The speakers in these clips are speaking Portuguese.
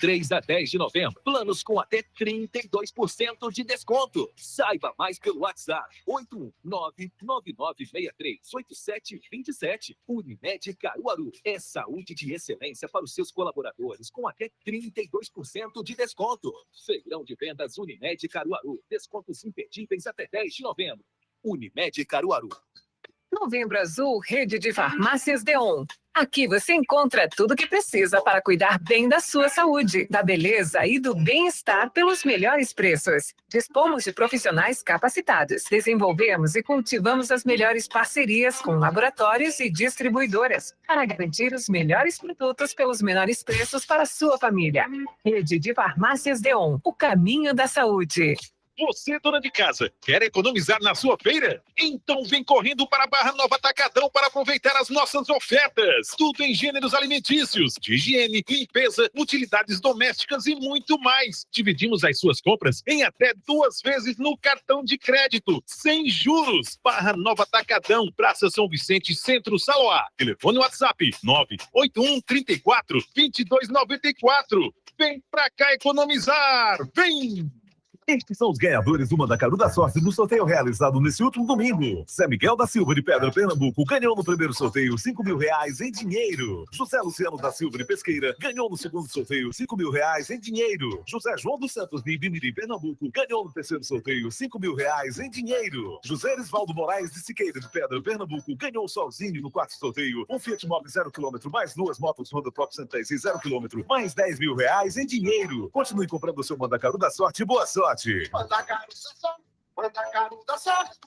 3 a 10 de novembro. Planos com até 32% de desconto. Saiba mais pelo WhatsApp 81999638727. Unimed Caruaru. É saúde de excelência para os seus colaboradores com até 32% de desconto. Feirão de vendas Unimed Caruaru. Descontos imperdíveis até 10 de novembro. Unimed Caruaru. Novembro Azul, rede de farmácias Deon. Aqui você encontra tudo o que precisa para cuidar bem da sua saúde, da beleza e do bem-estar pelos melhores preços. Dispomos de profissionais capacitados. Desenvolvemos e cultivamos as melhores parcerias com laboratórios e distribuidoras para garantir os melhores produtos pelos menores preços para a sua família. Rede de farmácias Deon, o caminho da saúde. Você, dona de casa, quer economizar na sua feira? Então vem correndo para a Barra Nova Atacadão para aproveitar as nossas ofertas. Tudo em gêneros alimentícios, de higiene, limpeza, utilidades domésticas e muito mais. Dividimos as suas compras em até 2 vezes no cartão de crédito, sem juros. Barra Nova Atacadão, Praça São Vicente, Centro Saloá. Telefone WhatsApp 981 34 2294. Vem pra cá economizar, vem! Estes são os ganhadores do Mandacaru da Sorte do sorteio realizado nesse último domingo. Zé Miguel da Silva de Pedra, Pernambuco, ganhou no primeiro sorteio R$5.000 em dinheiro. José Luciano da Silva de Pesqueira ganhou no segundo sorteio R$5.000 em dinheiro. José João dos Santos de Ibimirim, Pernambuco, ganhou no terceiro sorteio R$5.000 em dinheiro. José Erisvaldo Moraes de Siqueira de Pedra, Pernambuco, ganhou sozinho no quarto sorteio um Fiat Mobi 0 km mais 2 motos Honda Prop 110 0 km mais R$10.000 em dinheiro. Continue comprando o seu Mandacaru da Sorte. Boa sorte! Mandacaru da Sorte,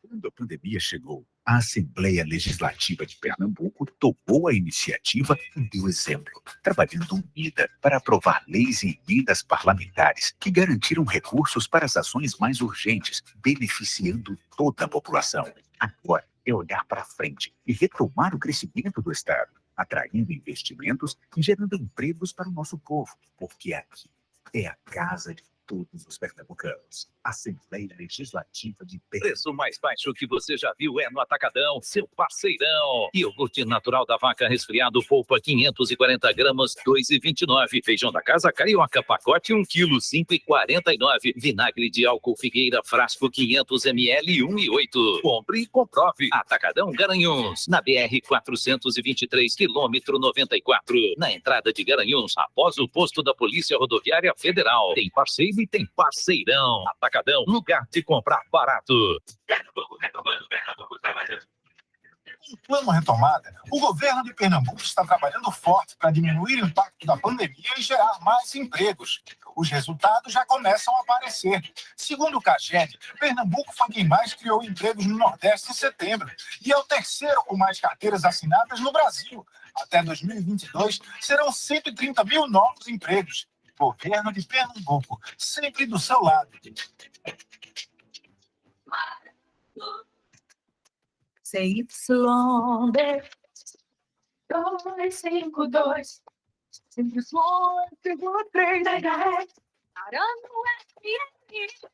Quando a pandemia chegou, a Assembleia Legislativa de Pernambuco tomou a iniciativa e deu exemplo, trabalhando unida para aprovar leis e emendas parlamentares que garantiram recursos para as ações mais urgentes, beneficiando toda a população. Agora é olhar para frente e retomar o crescimento do Estado, atraindo investimentos e gerando empregos para o nosso povo, porque aqui é a casa de todos os pernambucanos. Assembleia Legislativa de Pernambuco. Preço mais baixo que você já viu é no Atacadão, seu parceirão. Iogurte natural da vaca resfriado, polpa 540 gramas, R$ 2,29. Feijão da casa carioca, pacote 1 kg, R$ 5,49. Vinagre de álcool Figueira, frasco 500 ml, R$ 1,08. Compre e comprove. Atacadão Garanhuns, na BR 423, quilômetro 94. Na entrada de Garanhuns, após o posto da Polícia Rodoviária Federal. Tem parceiro e tem parceirão. Atacadão, lugar de comprar barato. Com o Plano Retomada, o governo de Pernambuco está trabalhando forte para diminuir o impacto da pandemia e gerar mais empregos. Os resultados já começam a aparecer. Segundo o CAGED, Pernambuco foi quem mais criou empregos no Nordeste em setembro e é o terceiro com mais carteiras assinadas no Brasil. Até 2022, serão 130 mil novos empregos. Governo de Pernambuco, sempre do seu lado. CYD 252 5,3 MHz. Arano FM.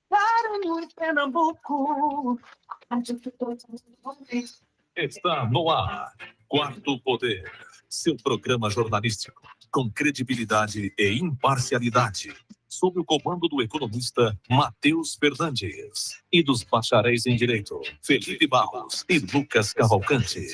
Arano Pernambuco. Está no ar. Quarto Poder. Seu programa jornalístico com credibilidade e imparcialidade, sob o comando do economista Matheus Fernandes e dos bacharéis em Direito, Felipe Barros e Lucas Cavalcante.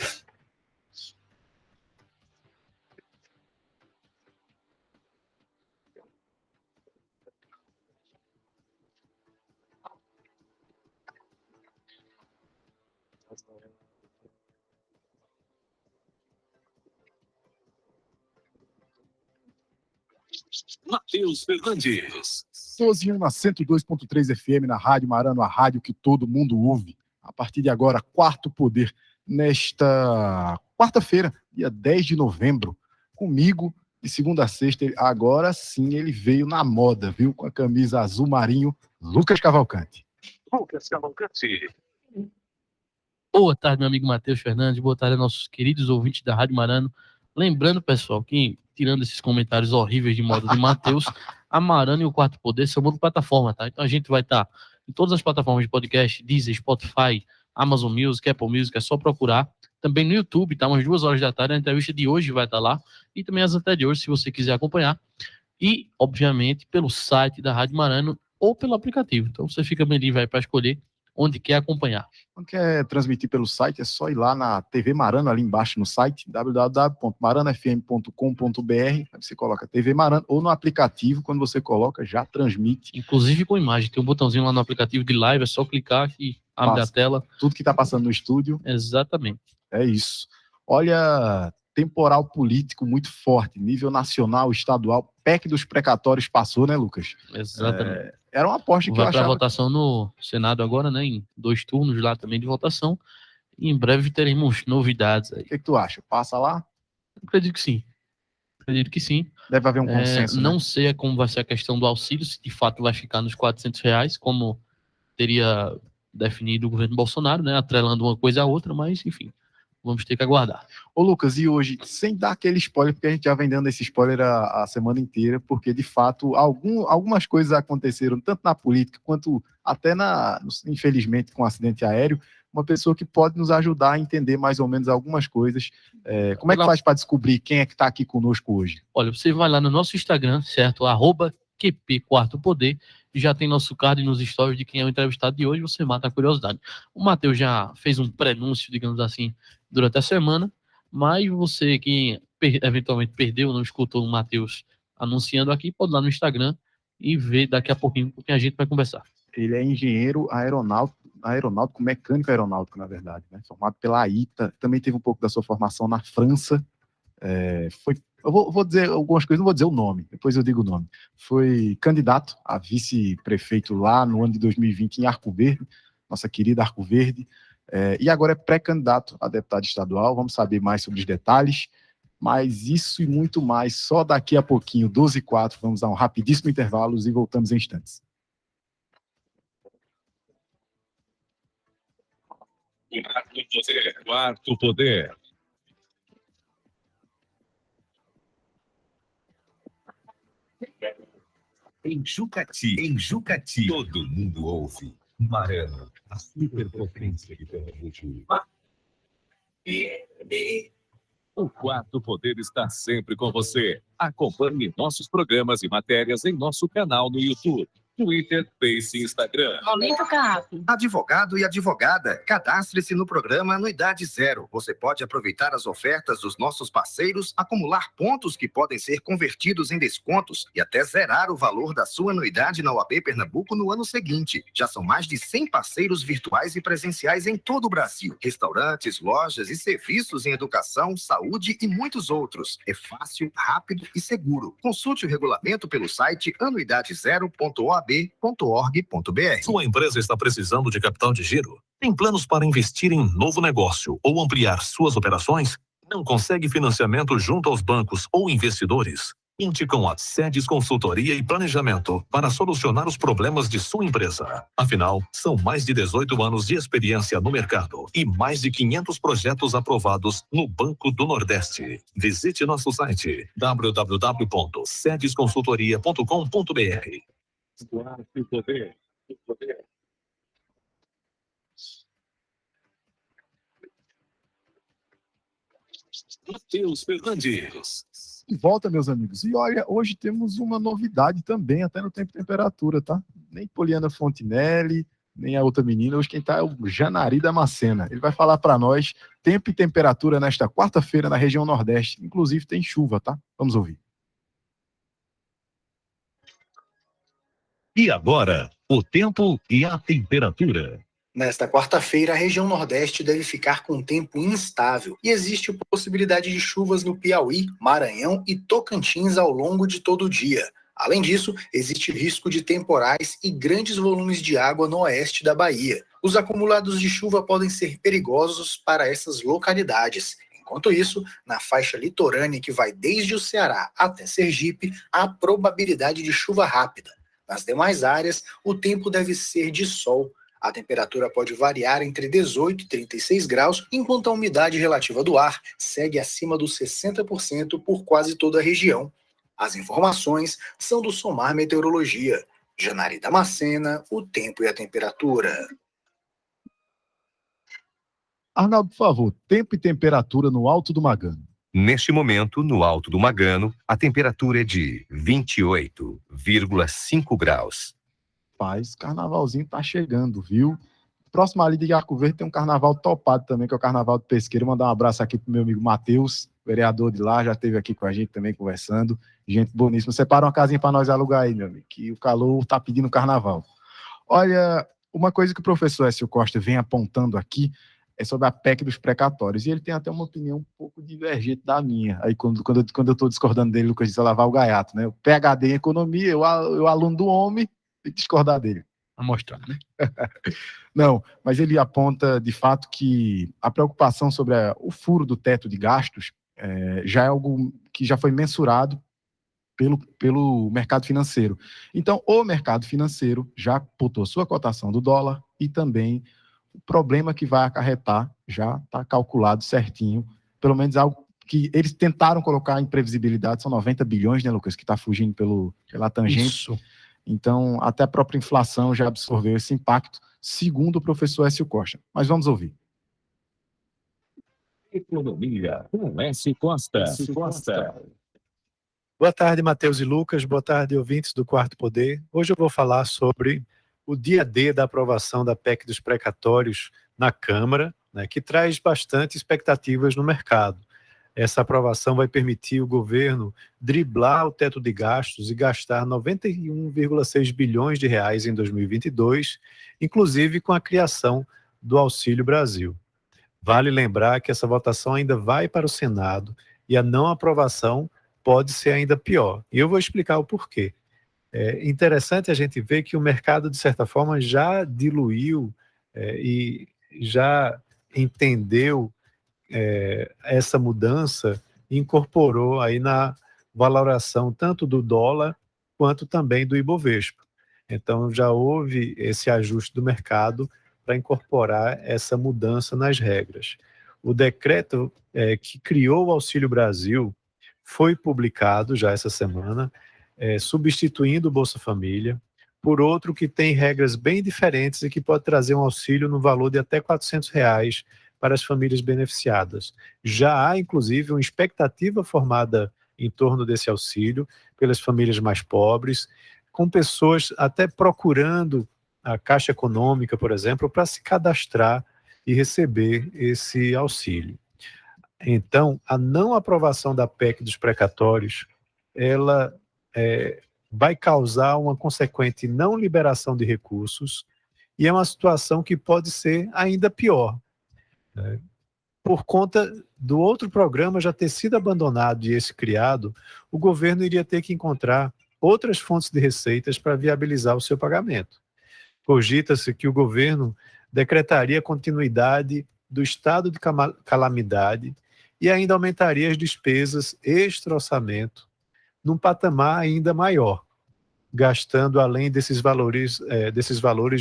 Matheus Fernandes. Sozinho na 102.3 FM, na Rádio Marano, a rádio que todo mundo ouve. A partir de agora, Quarto Poder, nesta quarta-feira, dia 10 de novembro, comigo, de segunda a sexta. Agora sim ele veio na moda, viu? Com a camisa azul marinho, Lucas Cavalcante. Lucas Cavalcante. Boa tarde, meu amigo Matheus Fernandes. Boa tarde, nossos queridos ouvintes da Rádio Marano. Lembrando, pessoal, que tirando esses comentários horríveis de moda de Matheus, a Marano e o Quarto Poder são uma plataforma, tá? Então a gente vai estar em todas as plataformas de podcast, Deezer, Spotify, Amazon Music, Apple Music, é só procurar também no YouTube, tá? Umas 2 horas da tarde, a entrevista de hoje vai estar lá, e também as anteriores, se você quiser acompanhar. E, obviamente, pelo site da Rádio Marano ou pelo aplicativo. Então, você fica bem livre aí para escolher onde quer acompanhar. Quando quer transmitir pelo site, é só ir lá na TV Marano, ali embaixo no site, www.maranofm.com.br, aí você coloca TV Marano, ou no aplicativo, quando você coloca, já transmite. Inclusive com imagem, tem um botãozinho lá no aplicativo de live, é só clicar e abre Passa a tela. tudo que está passando no estúdio. Exatamente. É isso. Olha, temporal político muito forte, nível nacional, estadual, PEC dos precatórios passou, né, Lucas? Exatamente. Era uma aposta que eu Vai para achava. votação no Senado agora, né? Em 2 turnos lá também de votação. E em breve teremos novidades aí. O que tu acha? Passa lá? Acredito que sim. Acredito que sim. Deve haver um consenso, não né? sei como vai ser a questão do auxílio, se de fato vai ficar nos R$ 400, como teria definido o governo Bolsonaro, né? Atrelando uma coisa à outra, mas enfim, vamos ter que aguardar. Ô Lucas, e hoje, sem dar aquele spoiler, porque a gente já vem dando esse spoiler a semana inteira, porque de fato algumas coisas aconteceram, tanto na política quanto até infelizmente com um acidente aéreo, uma pessoa que pode nos ajudar a entender mais ou menos algumas coisas. Como é que faz para descobrir quem é que está aqui conosco hoje? Olha, você vai lá no nosso Instagram, certo? @QP4Poder, e já tem nosso card nos stories de quem é o entrevistado de hoje, você mata a curiosidade. O Matheus já fez um prenúncio, digamos assim, durante a semana, mas você que eventualmente perdeu, não escutou o Matheus anunciando aqui, pode ir lá no Instagram e ver daqui a pouquinho com quem a gente vai conversar. Ele é engenheiro aeronáutico, mecânico aeronáutico, na verdade, né? Formado pela AITA, também teve um pouco da sua formação na França. Eu vou dizer algumas coisas, não vou dizer o nome, depois eu digo o nome. Foi candidato a vice-prefeito lá no ano de 2020 em Arco Verde, nossa querida Arco Verde, e agora é pré-candidato a deputado estadual. Vamos saber mais sobre os detalhes, mas isso e muito mais só daqui a pouquinho, 12h04, vamos dar um rapidíssimo intervalo e voltamos em instantes. Quarto Poder. Em Jucati, todo mundo ouve. Marano, a superpotência de Pernambuco. O Quarto Poder está sempre com você. Acompanhe nossos programas e matérias em nosso canal no YouTube, Twitter, Face e Instagram. Aumenta o carro. Advogado e advogada, cadastre-se no programa Anuidade Zero. Você pode aproveitar as ofertas dos nossos parceiros, acumular pontos que podem ser convertidos em descontos e até zerar o valor da sua anuidade na OAB Pernambuco no ano seguinte. Já são mais de 100 parceiros virtuais e presenciais em todo o Brasil. Restaurantes, lojas e serviços em educação, saúde e muitos outros. É fácil, rápido e seguro. Consulte o regulamento pelo site anuidadezero.oab.org.br. Sua empresa está precisando de capital de giro? Tem planos para investir em novo negócio ou ampliar suas operações? Não consegue financiamento junto aos bancos ou investidores? Conte com a Sedes Consultoria e Planejamento para solucionar os problemas de sua empresa. Afinal, são mais de 18 anos de experiência no mercado e mais de 500 projetos aprovados no Banco do Nordeste. Visite nosso site www.sedesconsultoria.com.br. Quarto Poder. Matheus Fernandes. De volta, meus amigos. E olha, hoje temos uma novidade também, até no tempo e temperatura, tá? Nem Poliana Fontinelli, nem a outra menina. Hoje quem tá é o Janari Damascena. Ele vai falar para nós tempo e temperatura nesta quarta-feira na região Nordeste. Inclusive tem chuva, tá? Vamos ouvir. E agora, o tempo e a temperatura. Nesta quarta-feira, a região Nordeste deve ficar com tempo instável e existe possibilidade de chuvas no Piauí, Maranhão e Tocantins ao longo de todo o dia. Além disso, existe risco de temporais e grandes volumes de água no oeste da Bahia. Os acumulados de chuva podem ser perigosos para essas localidades. Enquanto isso, na faixa litorânea que vai desde o Ceará até Sergipe, há probabilidade de chuva rápida. Nas demais áreas, o tempo deve ser de sol. A temperatura pode variar entre 18 e 36 graus, enquanto a umidade relativa do ar segue acima dos 60% por quase toda a região. As informações são do Somar Meteorologia. Janari Damascena, o tempo e a temperatura. Arnaldo, por favor, tempo e temperatura no Alto do Magano. Neste momento, no Alto do Magano, a temperatura é de 28,5 graus. Paz, carnavalzinho tá chegando, viu? Próximo ali de Arco Verde tem um carnaval topado também, que é o Carnaval do Pesqueiro. Mandar um abraço aqui pro meu amigo Matheus, vereador de lá, já esteve aqui com a gente também conversando. Gente boníssima. Separa uma casinha para nós alugar aí, meu amigo, que o calor tá pedindo carnaval. Olha, uma coisa que o professor Écio Costa vem apontando aqui é sobre a PEC dos precatórios. E ele tem até uma opinião um pouco divergente da minha. Aí, quando eu estou discordando dele, o Lucas disse lavar o gaiato, né? O PhD em economia, eu aluno do homem, tem que discordar dele. A mostrar, né? Não, mas ele aponta, de fato, que a preocupação sobre o furo do teto de gastos já é algo que já foi mensurado pelo mercado financeiro. Então, o mercado financeiro já botou sua cotação do dólar e também o problema que vai acarretar já está calculado certinho, pelo menos algo que eles tentaram colocar em previsibilidade, são 90 bilhões, né, Lucas, que está fugindo pela tangente. Isso. Então, até a própria inflação já absorveu esse impacto, segundo o professor Écio Costa. Mas vamos ouvir. Economia com S. Costa. Boa tarde, Matheus e Lucas. Boa tarde, ouvintes do Quarto Poder. Hoje eu vou falar sobre o dia D da aprovação da PEC dos precatórios na Câmara, né, que traz bastante expectativas no mercado. Essa aprovação vai permitir o governo driblar o teto de gastos e gastar 91,6 bilhões de reais em 2022, inclusive com a criação do Auxílio Brasil. Vale lembrar que essa votação ainda vai para o Senado e a não aprovação pode ser ainda pior. E eu vou explicar o porquê. É interessante a gente ver que o mercado, de certa forma, já diluiu e já entendeu essa mudança e incorporou aí na valoração tanto do dólar quanto também do Ibovespa. Então, já houve esse ajuste do mercado para incorporar essa mudança nas regras. O decreto que criou o Auxílio Brasil foi publicado já essa semana, substituindo o Bolsa Família por outro que tem regras bem diferentes e que pode trazer um auxílio no valor de até R$ 400 para as famílias beneficiadas. Já há, inclusive, uma expectativa formada em torno desse auxílio pelas famílias mais pobres, com pessoas até procurando a Caixa Econômica, por exemplo, para se cadastrar e receber esse auxílio. Então, a não aprovação da PEC dos precatórios, ela vai causar uma consequente não liberação de recursos e é uma situação que pode ser ainda pior. Por conta do outro programa já ter sido abandonado e esse criado, o governo iria ter que encontrar outras fontes de receitas para viabilizar o seu pagamento. Cogita-se que o governo decretaria a continuidade do estado de calamidade e ainda aumentaria as despesas extra-orçamento num patamar ainda maior, gastando além desses valores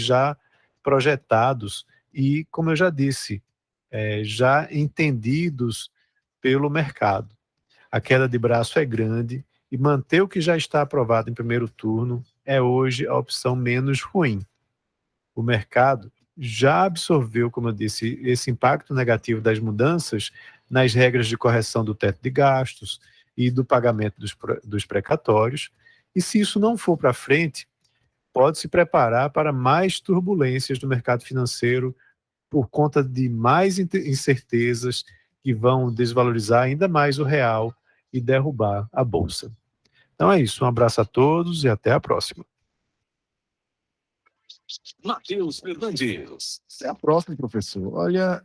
já projetados e, como eu já disse, já entendidos pelo mercado. A queda de braço é grande e manter o que já está aprovado em primeiro turno é hoje a opção menos ruim. O mercado já absorveu, como eu disse, esse impacto negativo das mudanças nas regras de correção do teto de gastos e do pagamento dos precatórios, e se isso não for para frente, pode se preparar para mais turbulências no mercado financeiro por conta de mais incertezas que vão desvalorizar ainda mais o real e derrubar a bolsa. Então é isso, um abraço a todos e até a próxima. Matheus Fernandes. Até a próxima, professor. Olha,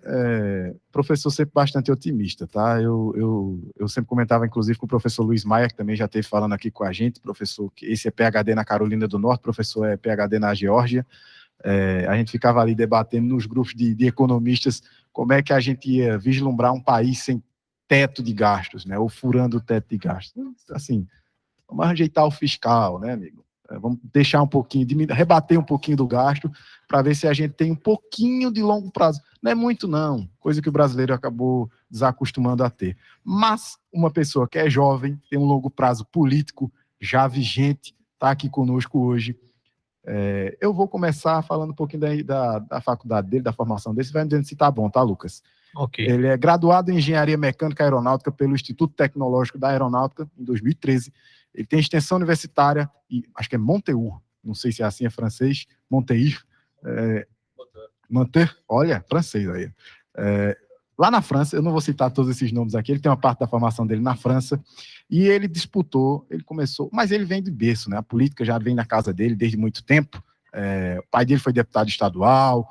professor sempre bastante otimista, tá? Eu sempre comentava, inclusive, com o professor Luiz Maia, que também já esteve falando aqui com a gente, professor, que esse é PhD na Carolina do Norte, professor é PhD na Geórgia. A gente ficava ali debatendo nos grupos de economistas como é que a gente ia vislumbrar um país sem teto de gastos, né? Ou furando o teto de gastos. Assim, vamos ajeitar o fiscal, né, amigo? Vamos deixar um pouquinho, rebater um pouquinho do gasto para ver se a gente tem um pouquinho de longo prazo. Não é muito, não. Coisa que o brasileiro acabou desacostumando a ter. Mas uma pessoa que é jovem, tem um longo prazo político já vigente, está aqui conosco hoje. Eu vou começar falando um pouquinho da faculdade dele, da formação dele. Você vai me dizendo se tá bom, tá, Lucas? Ok. Ele é graduado em Engenharia Mecânica Aeronáutica pelo Instituto Tecnológico da Aeronáutica, em 2013. Ele tem extensão universitária, e acho que é Monteur, não sei se é assim, é francês, Monteir. Monteur, olha, francês aí. Lá na França, eu não vou citar todos esses nomes aqui, ele tem uma parte da formação dele na França, e ele disputou, ele começou, mas ele vem de berço, né? A política já vem na casa dele desde muito tempo. O pai dele foi deputado estadual,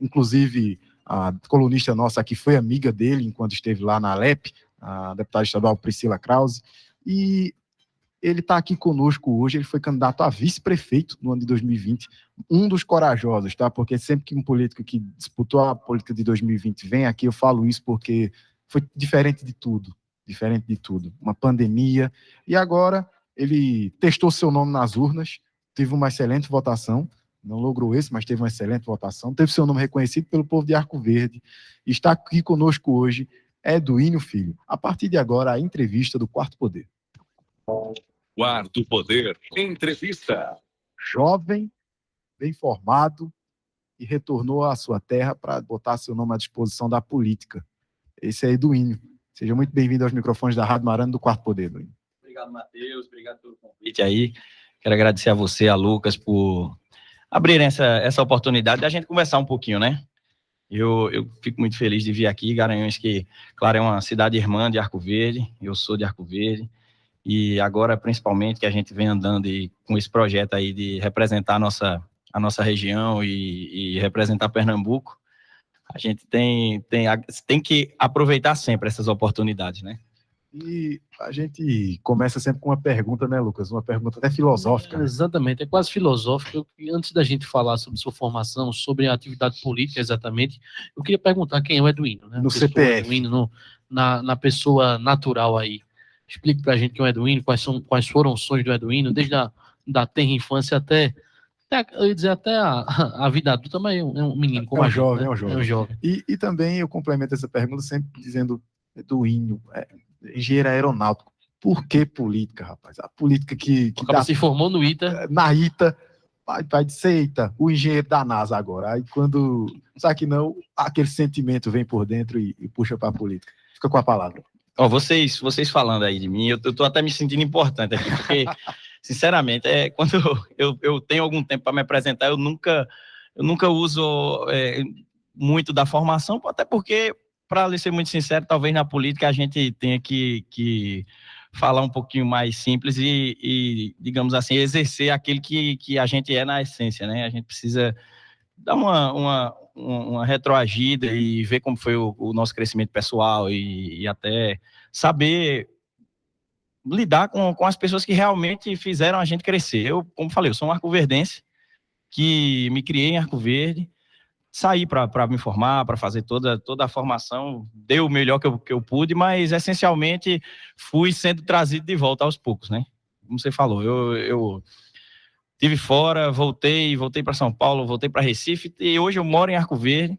inclusive a colunista nossa aqui foi amiga dele enquanto esteve lá na Alep, a deputada estadual Priscila Krause, e ele está aqui conosco hoje. Ele foi candidato a vice-prefeito no ano de 2020, um dos corajosos, tá? Porque sempre que um político que disputou a política de 2020 vem aqui, eu falo isso porque foi diferente de tudo, uma pandemia, e agora ele testou seu nome nas urnas, teve uma excelente votação, não logrou esse, mas teve uma excelente votação, teve seu nome reconhecido pelo povo de Arco Verde, está aqui conosco hoje, Eduínio Filho. A partir de agora, a entrevista do Quarto Poder. Quarto Poder, entrevista. Jovem, bem formado, e retornou à sua terra para botar seu nome à disposição da política. Esse é Eduínio. Seja muito bem-vindo aos microfones da Rádio Marano do Quarto Poder, Eduínio. Obrigado, Matheus. Obrigado pelo convite aí. Quero agradecer a você, a Lucas, por abrirem essa oportunidade de a gente conversar um pouquinho, né? Eu fico muito feliz de vir aqui, Garanhuns, que, claro, é uma cidade irmã de Arco Verde, eu sou de Arco Verde, e agora, principalmente, que a gente vem andando com esse projeto aí de representar a nossa região e representar Pernambuco, a gente tem que aproveitar sempre essas oportunidades, né? E a gente começa sempre com uma pergunta, né, Lucas? Uma pergunta até filosófica. Exatamente, é quase filosófica. E antes da gente falar sobre sua formação, sobre a atividade política, exatamente, eu queria perguntar quem é o Eduínio, né? No CPF. Eduínio, na pessoa natural aí. Explique pra gente quem é o Eduínio, quais foram os sonhos do Eduínio, desde da tenra infância até eu ia dizer até a vida adulta, mas é um menino como a gente, jovem, né? É um jovem. E também eu complemento essa pergunta sempre dizendo, Eduínio, engenheiro aeronáutico. Por que política, rapaz? A política que se formou no ITA. Na ITA, vai de seita, o engenheiro da NASA agora. Aí quando, sabe que não, aquele sentimento vem por dentro e puxa para a política. Fica com a palavra. Vocês falando aí de mim, eu tô até me sentindo importante aqui, porque, sinceramente, quando eu tenho algum tempo para me apresentar, eu nunca uso muito da formação, até porque, para ser muito sincero, talvez na política a gente tenha que falar um pouquinho mais simples e, digamos assim, exercer aquilo que a gente é na essência, né? A gente precisa dar uma retroagida e ver como foi o nosso crescimento pessoal e até saber lidar com as pessoas que realmente fizeram a gente crescer. Eu, como falei, eu sou um arcoverdense que me criei em Arco Verde, saí para me formar, para fazer toda a formação, dei o melhor que eu pude, mas essencialmente fui sendo trazido de volta aos poucos, né? Como você falou, eu estive fora, voltei para São Paulo, voltei para Recife, e hoje eu moro em Arco Verde,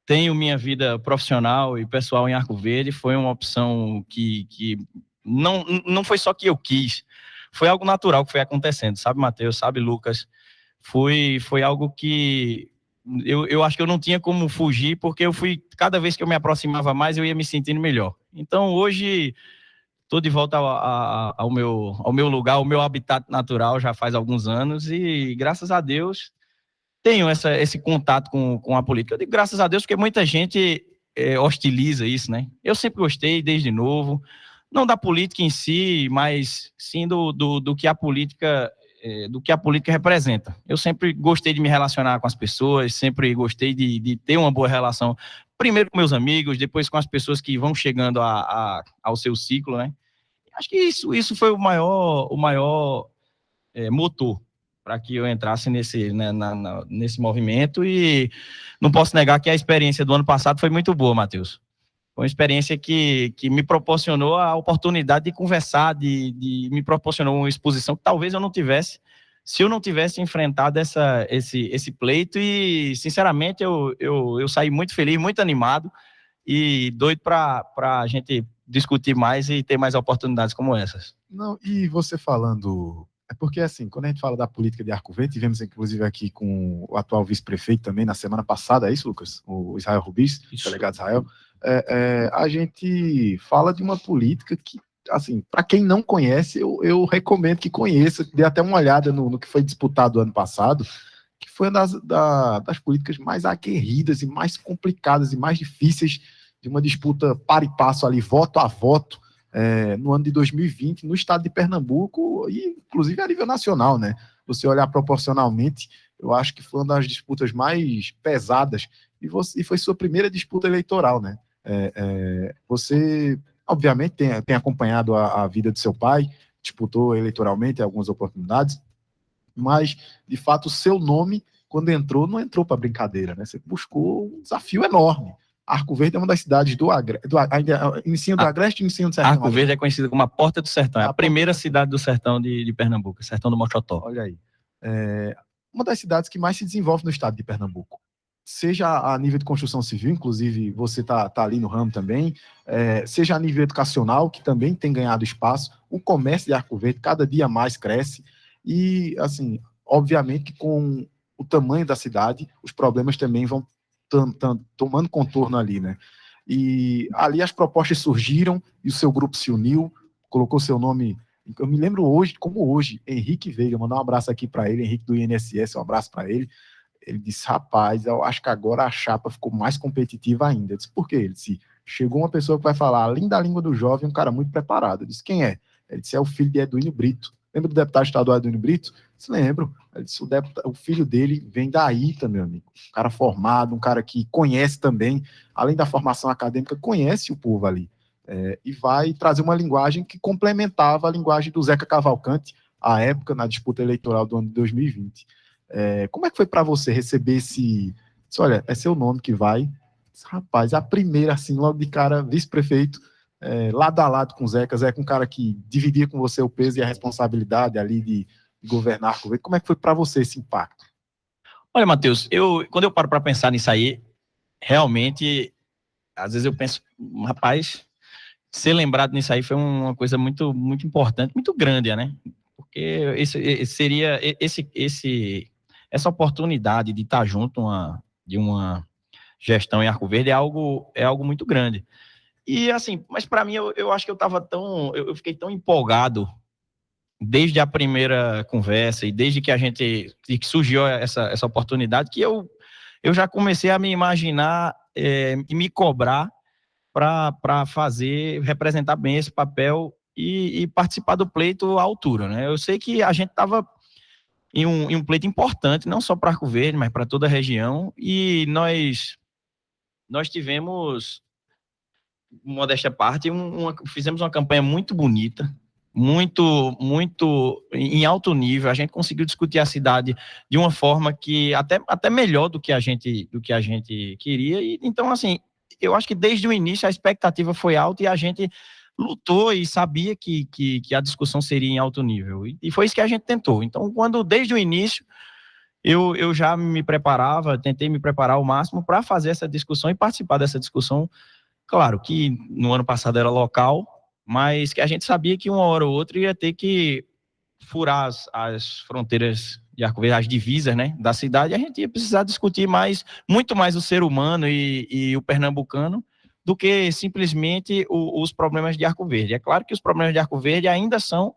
tenho minha vida profissional e pessoal em Arco Verde. Foi uma opção que não foi só que eu quis, foi algo natural que foi acontecendo, sabe, Matheus, sabe, Lucas? Foi algo que eu acho que eu não tinha como fugir, porque cada vez que eu me aproximava mais, eu ia me sentindo melhor. Então, hoje, estou de volta ao meu lugar, ao meu habitat natural já faz alguns anos e, graças a Deus, tenho esse contato com a política. Eu digo graças a Deus porque muita gente hostiliza isso, né? Eu sempre gostei, desde novo, não da política em si, mas sim do que a política representa. Eu sempre gostei de me relacionar com as pessoas, sempre gostei de ter uma boa relação, primeiro com meus amigos, depois com as pessoas que vão chegando ao seu ciclo, né? Acho que isso foi o maior motor para que eu entrasse nesse movimento, e não posso negar que a experiência do ano passado foi muito boa, Matheus. Foi uma experiência que me proporcionou a oportunidade de conversar, me proporcionou uma exposição que talvez eu não tivesse, se eu não tivesse enfrentado esse pleito, e, sinceramente, eu saí muito feliz, muito animado, e doido para a gente discutir mais e ter mais oportunidades como essas. Não, e você falando É porque, assim, quando a gente fala da política de Arco Verde, tivemos, inclusive, aqui com o atual vice-prefeito também, na semana passada, é isso, Lucas? O Israel Rubis, delegado Israel. A gente fala de uma política que, assim, para quem não conhece, eu recomendo que conheça, que dê até uma olhada no que foi disputado ano passado, que foi uma das políticas mais aguerridas e mais complicadas e mais difíceis de uma disputa par e passo ali, voto a voto, no ano de 2020, no estado de Pernambuco e, inclusive, a nível nacional, né? Você olhar proporcionalmente, eu acho que foi uma das disputas mais pesadas e foi sua primeira disputa eleitoral, né? Você, obviamente, tem acompanhado a vida do seu pai, disputou eleitoralmente em algumas oportunidades, mas, de fato, o seu nome, quando entrou, não entrou para brincadeira, né? Você buscou um desafio enorme. Arco Verde é uma das cidades inicinho do Agreste e inicinho do Sertão. Arco Verde é conhecida como a Porta do Sertão, é a primeira cidade do sertão de Pernambuco, Sertão do Mochotó. Olha aí. Uma das cidades que mais se desenvolve no estado de Pernambuco. Seja a nível de construção civil, inclusive você tá ali no ramo também, seja a nível educacional, que também tem ganhado espaço, o comércio de Arco Verde cada dia mais cresce e, assim, obviamente que com o tamanho da cidade, os problemas também vão tomando contorno ali, né? E ali as propostas surgiram e o seu grupo se uniu, colocou seu nome. Eu me lembro hoje, Henrique Veiga, mandar um abraço aqui para ele, Henrique do INSS, um abraço para ele. Ele disse, rapaz, eu acho que agora a chapa ficou mais competitiva ainda. Eu disse, por quê? Ele disse, chegou uma pessoa que vai falar além da língua do jovem, um cara muito preparado. Eu disse, quem é? Ele disse, é o filho de Eduíno Brito. Lembra do deputado estadual Eduíno Brito? Se lembro. Ele disse, o filho dele vem da ITA, meu amigo. Um cara formado, um cara que conhece também, além da formação acadêmica, conhece o povo ali. E vai trazer uma linguagem que complementava a linguagem do Zeca Cavalcante, à época, na disputa eleitoral do ano de 2020. Como é que foi para você receber esse... Olha, é seu nome que vai. Rapaz, a primeira, assim, logo de cara, vice-prefeito, lado a lado com o Zeca, um cara que dividia com você o peso e a responsabilidade ali de governar Arco Verde. Como é que foi para você esse impacto? Olha, Matheus, quando eu paro para pensar nisso aí, realmente, às vezes eu penso, rapaz, ser lembrado nisso aí foi uma coisa muito, muito importante, muito grande, né? Porque seria essa oportunidade de estar junto de uma gestão em Arco Verde é algo muito grande. E assim, mas para mim, eu acho que eu fiquei tão empolgado desde a primeira conversa e desde que que surgiu essa oportunidade, que eu já comecei a me imaginar e me cobrar para representar bem esse papel e participar do pleito à altura, né? Eu sei que a gente estava em um pleito importante, não só para Arco Verde, mas para toda a região, e nós tivemos, modéstia à parte, fizemos uma campanha muito bonita, muito em alto nível. A gente conseguiu discutir a cidade de uma forma que até melhor do que a gente queria. E então, assim, eu acho que desde o início a expectativa foi alta e a gente lutou e sabia que a discussão seria em alto nível. E foi isso que a gente tentou. Então, desde o início eu já me preparava, tentei me preparar ao máximo para fazer essa discussão e participar dessa discussão. Claro que no ano passado era local, mas que a gente sabia que uma hora ou outra ia ter que furar as fronteiras de Arco Verde, as divisas, né, da cidade, e a gente ia precisar discutir muito mais o ser humano e o pernambucano do que simplesmente os problemas de Arco Verde. É claro que os problemas de Arco Verde ainda são,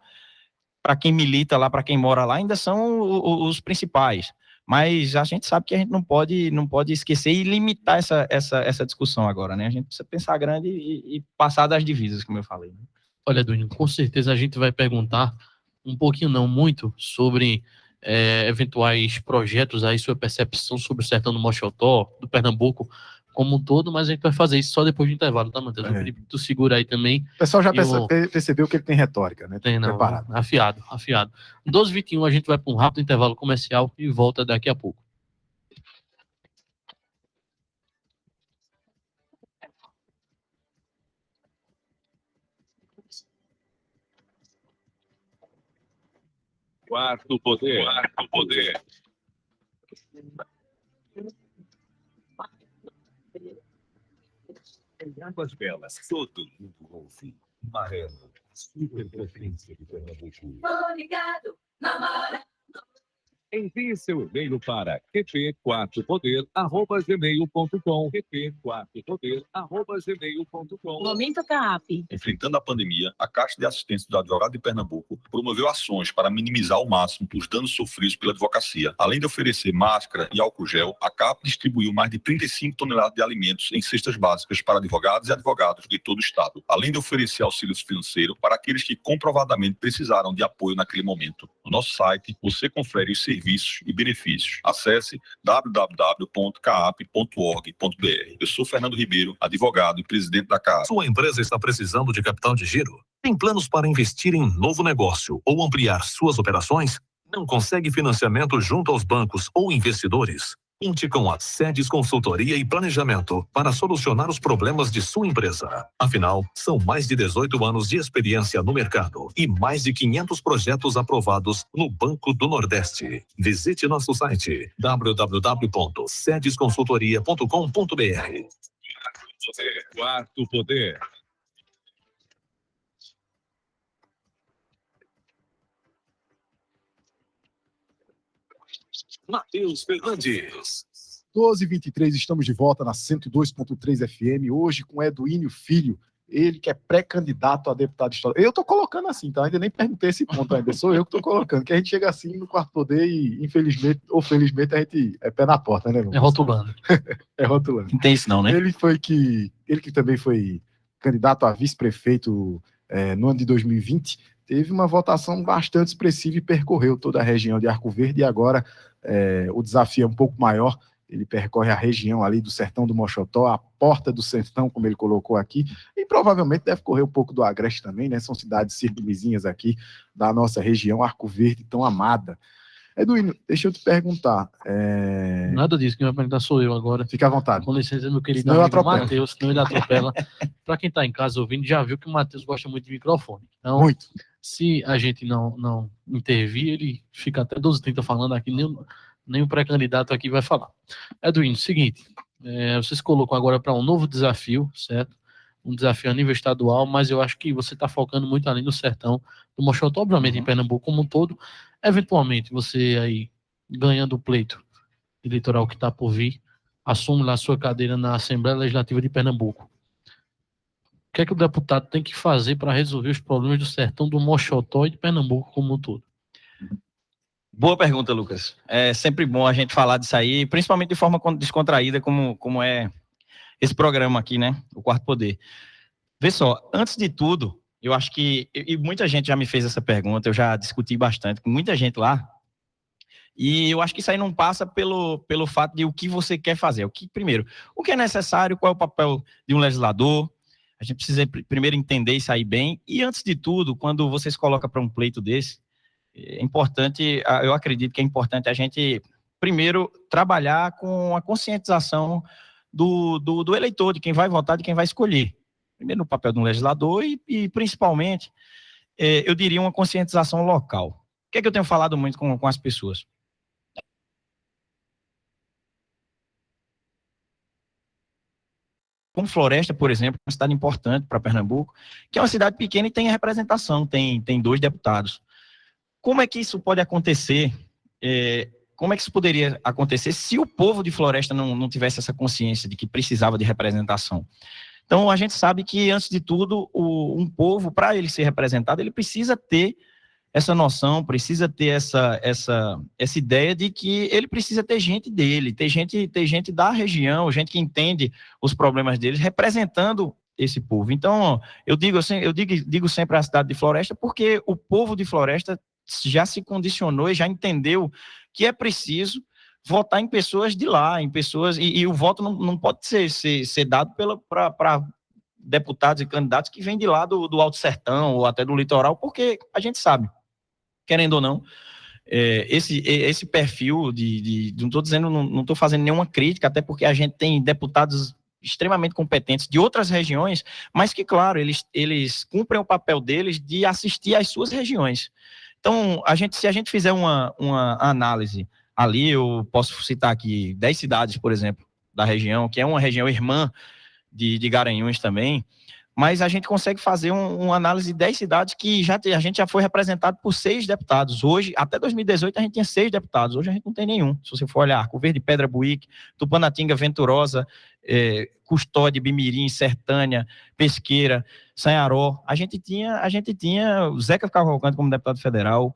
para quem milita lá, para quem mora lá, ainda são os principais. Mas a gente sabe que a gente não pode esquecer e limitar essa discussão agora, né? A gente precisa pensar grande e passar das divisas, como eu falei. Olha, Duninho, com certeza a gente vai perguntar um pouquinho, não muito, sobre eventuais projetos aí, sua percepção sobre o sertão do Mochotó, do Pernambuco como um todo, mas a gente vai fazer isso só depois do intervalo, tá, Matheus? Eu queria que tu segura aí também. O pessoal já percebeu que ele tem retórica, né? Tem, não. Preparado. Afiado. 12h21, a gente vai para um rápido intervalo comercial e volta daqui a pouco. Quarto poder. Em Águas Belas, todo mundo ouve. Marano, Superpotência de Pernambuco. Tô ligado na Mara. Envie seu e-mail para qp4poder@gmail.com. qp4poder@gmail.com. Momento CAP. Enfrentando a pandemia, a Caixa de Assistência do Advogado de Pernambuco promoveu ações para minimizar ao máximo os danos sofridos pela advocacia. Além de oferecer máscara e álcool gel, a CAP distribuiu mais de 35 toneladas de alimentos em cestas básicas para advogados e advogados de todo o estado, além de oferecer auxílio financeiro para aqueles que comprovadamente precisaram de apoio naquele momento. No nosso site, você confere os serviços e benefícios. Acesse www.caap.org.br. Eu sou Fernando Ribeiro, advogado e presidente da CAAP. Sua empresa está precisando de capital de giro? Tem planos para investir em novo negócio ou ampliar suas operações? Não consegue financiamento junto aos bancos ou investidores? Conte com a Sedes Consultoria e Planejamento para solucionar os problemas de sua empresa. Afinal, são mais de 18 anos de experiência no mercado e mais de 500 projetos aprovados no Banco do Nordeste. Visite nosso site www.sedesconsultoria.com.br. Quarto Poder. Matheus Fernandes. 12h23, estamos de volta na 102.3 FM, hoje com Eduínio Filho, ele que é pré-candidato a deputado estadual. Eu tô colocando assim, tá? Ainda nem perguntei esse ponto ainda, sou eu que tô colocando, que a gente chega assim no quarto poder e, infelizmente ou felizmente, a gente é pé na porta, né, meu? É rotulando. É rotulando. Não tem isso não, né? Ele que também foi candidato a vice-prefeito no ano de 2020, teve uma votação bastante expressiva e percorreu toda a região de Arco Verde, e agora o desafio é um pouco maior. Ele percorre a região ali do Sertão do Mochotó, a Porta do Sertão, como ele colocou aqui, e provavelmente deve correr um pouco do Agreste também, né? São cidades circunvizinhas aqui da nossa região, Arco Verde, tão amada. Eduínio, deixa eu te perguntar. Nada disso, quem vai perguntar sou eu agora. Fica à vontade. Com licença, meu querido Senão eu amigo atropelo. Matheus, senão ele atropela. Para quem está em casa ouvindo, já viu que o Matheus gosta muito de microfone. Então, muito. Se a gente não intervir, ele fica até 12h30 falando aqui, nem o pré-candidato aqui vai falar. Eduínio, seguinte, vocês colocam agora para um novo desafio, certo? Um desafio a nível estadual, mas eu acho que você está focando muito ali no sertão do Mochotó, obviamente em Pernambuco como um todo. Eventualmente, você aí, ganhando o pleito eleitoral que está por vir, assume lá a sua cadeira na Assembleia Legislativa de Pernambuco. O que é que o deputado tem que fazer para resolver os problemas do sertão do Mochotó e de Pernambuco como um todo? Boa pergunta, Lucas. É sempre bom a gente falar disso aí, principalmente de forma descontraída, como é esse programa aqui, né? O Quarto Poder. Vê só, antes de tudo, eu acho que, e muita gente já me fez essa pergunta, eu já discuti bastante com muita gente lá, e eu acho que isso aí não passa pelo fato de o que você quer fazer. Primeiro, o que é necessário, qual é o papel de um legislador. A gente precisa primeiro entender isso aí bem, e antes de tudo, quando você se coloca para um pleito desse, é importante, eu acredito que é importante a gente, primeiro, trabalhar com a conscientização do eleitor, de quem vai votar, de quem vai escolher. Primeiro, no papel de um legislador e principalmente, eu diria, uma conscientização local. O que é que eu tenho falado muito com as pessoas? Como Floresta, por exemplo, uma cidade importante para Pernambuco, que é uma cidade pequena e tem representação, tem 2 deputados. Como é que isso pode acontecer? Como é que isso poderia acontecer se o povo de Floresta não tivesse essa consciência de que precisava de representação? Então, a gente sabe que, antes de tudo, um povo, para ele ser representado, ele precisa ter essa noção, precisa ter essa ideia de que ele precisa ter gente dele, ter gente da região, gente que entende os problemas deles, representando esse povo. Então, eu digo sempre a cidade de Floresta, porque o povo de Floresta já se condicionou e já entendeu que é preciso votar em pessoas de lá, em pessoas, e o voto não pode ser dado para deputados e candidatos que vêm de lá do Alto Sertão ou até do litoral, porque a gente sabe, querendo ou não, esse perfil não estou dizendo, não estou fazendo nenhuma crítica, até porque a gente tem deputados extremamente competentes de outras regiões, mas que, claro, eles cumprem o papel deles de assistir às suas regiões. Então, se a gente fizer uma análise ali, eu posso citar aqui 10 cidades, por exemplo, da região, que é uma região irmã de Garanhuns também. mas a gente consegue fazer uma análise de 10 cidades que a gente já foi representado por 6 deputados. Hoje, até 2018, a gente tinha 6 deputados. Hoje a gente não tem nenhum. Se você for olhar, Arco Verde, Pedra Buíque, Tupanatinga, Venturosa, Custódia, Bimirim, Sertânia, Pesqueira, Sanharó. A gente tinha o Zeca Cavalcante como deputado federal,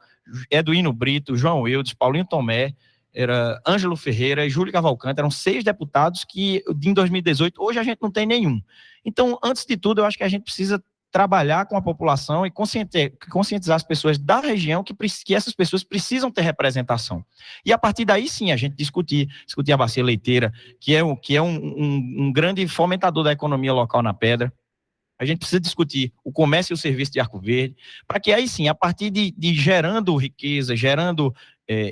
Eduino Brito, João Eudes, Paulinho Tomé, era Ângelo Ferreira e Júlio Cavalcante. Eram 6 deputados que, em 2018, hoje a gente não tem nenhum. Então, antes de tudo, eu acho que a gente precisa trabalhar com a população e conscientizar as pessoas da região que essas pessoas precisam ter representação. E a partir daí, sim, a gente discutir a bacia leiteira, que é um grande fomentador da economia local na Pedra. A gente precisa discutir o comércio e o serviço de Arco Verde, para que aí sim, a partir de gerando riqueza, gerando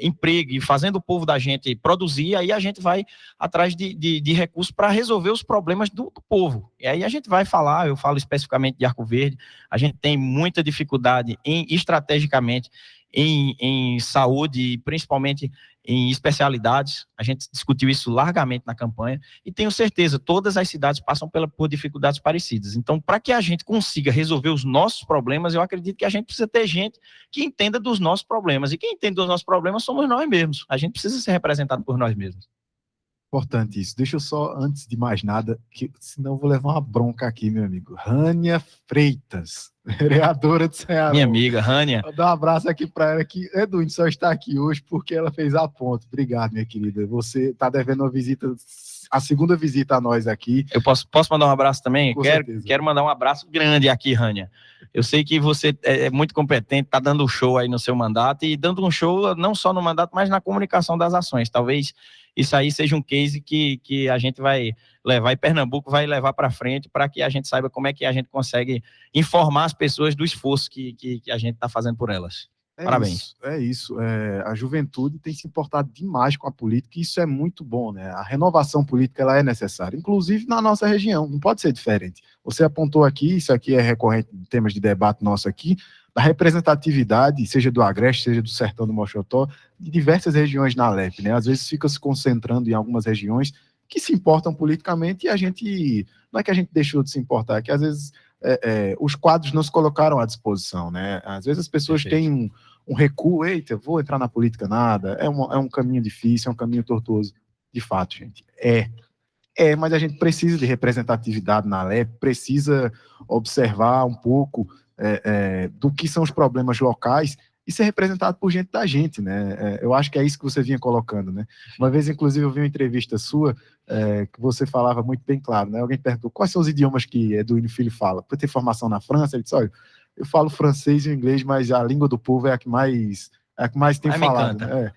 emprego e fazendo o povo da gente produzir, aí a gente vai atrás de recursos para resolver os problemas do povo. E aí a gente vai falar, eu falo especificamente de Arco Verde, a gente tem muita dificuldade estrategicamente em saúde, principalmente em especialidades. A gente discutiu isso largamente na campanha e tenho certeza, todas as cidades passam por dificuldades parecidas. Então, para que a gente consiga resolver os nossos problemas, eu acredito que a gente precisa ter gente que entenda dos nossos problemas. E quem entende dos nossos problemas somos nós mesmos. A gente precisa ser representado por nós mesmos. Importante isso. Deixa eu só, antes de mais nada, que senão eu vou levar uma bronca aqui, meu amigo. Rânia Freitas, vereadora de Ceará. Minha amiga, Rânia. Vou dar um abraço aqui para ela, que Eduardo só está aqui hoje porque ela fez a ponte. Obrigado, minha querida. Você está devendo uma visita, a segunda visita a nós aqui. Eu posso mandar um abraço também? Com Quero mandar um abraço grande aqui, Rânia. Eu sei que você é muito competente, está dando um show aí no seu mandato e dando um show não só no mandato, mas na comunicação das ações. Talvez isso aí seja um case que a gente vai levar e Pernambuco vai levar para frente para que a gente saiba como é que a gente consegue informar as pessoas do esforço que a gente está fazendo por elas. Parabéns. Isso. A juventude tem se importado demais com a política e isso é muito bom, né? A renovação política ela é necessária, inclusive na nossa região, não pode ser diferente. Você apontou aqui, isso aqui é recorrente em temas de debate nosso aqui, da representatividade, seja do Agreste, seja do Sertão do Mochotó, de diversas regiões na Alep, né? Às vezes fica se concentrando em algumas regiões que se importam politicamente e a gente, não é que a gente deixou de se importar, é que às vezes os quadros não se colocaram à disposição, né? Às vezes as pessoas têm um recuo, eita, vou entrar na política nada, é um caminho difícil, é um caminho tortuoso. De fato, gente, mas a gente precisa de representatividade na Alep, precisa observar um pouco do que são os problemas locais e ser representado por gente da gente, né? Eu acho que é isso que você vinha colocando, né? Uma vez, inclusive, eu vi uma entrevista sua que você falava muito bem claro, né? Alguém perguntou quais são os idiomas que Eduardo Filho fala. Por ter formação na França, ele disse, olha, eu falo francês e inglês, mas a língua do povo é a que mais tem falado. Né?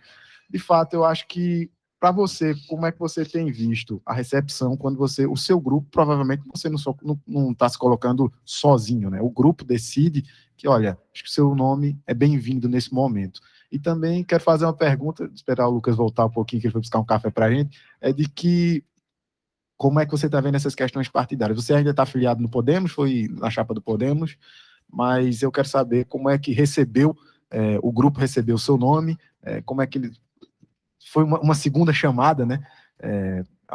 De fato, eu acho que para você, como é que você tem visto a recepção quando o seu grupo, provavelmente você não está se colocando sozinho, né? O grupo decide que, olha, acho que o seu nome é bem-vindo nesse momento. E também quero fazer uma pergunta, esperar o Lucas voltar um pouquinho, que ele foi buscar um café para a gente, de que como é que você está vendo essas questões partidárias? Você ainda está afiliado no Podemos, foi na chapa do Podemos, mas eu quero saber como é que o grupo recebeu o seu nome, como é que ele... Foi uma segunda chamada, né?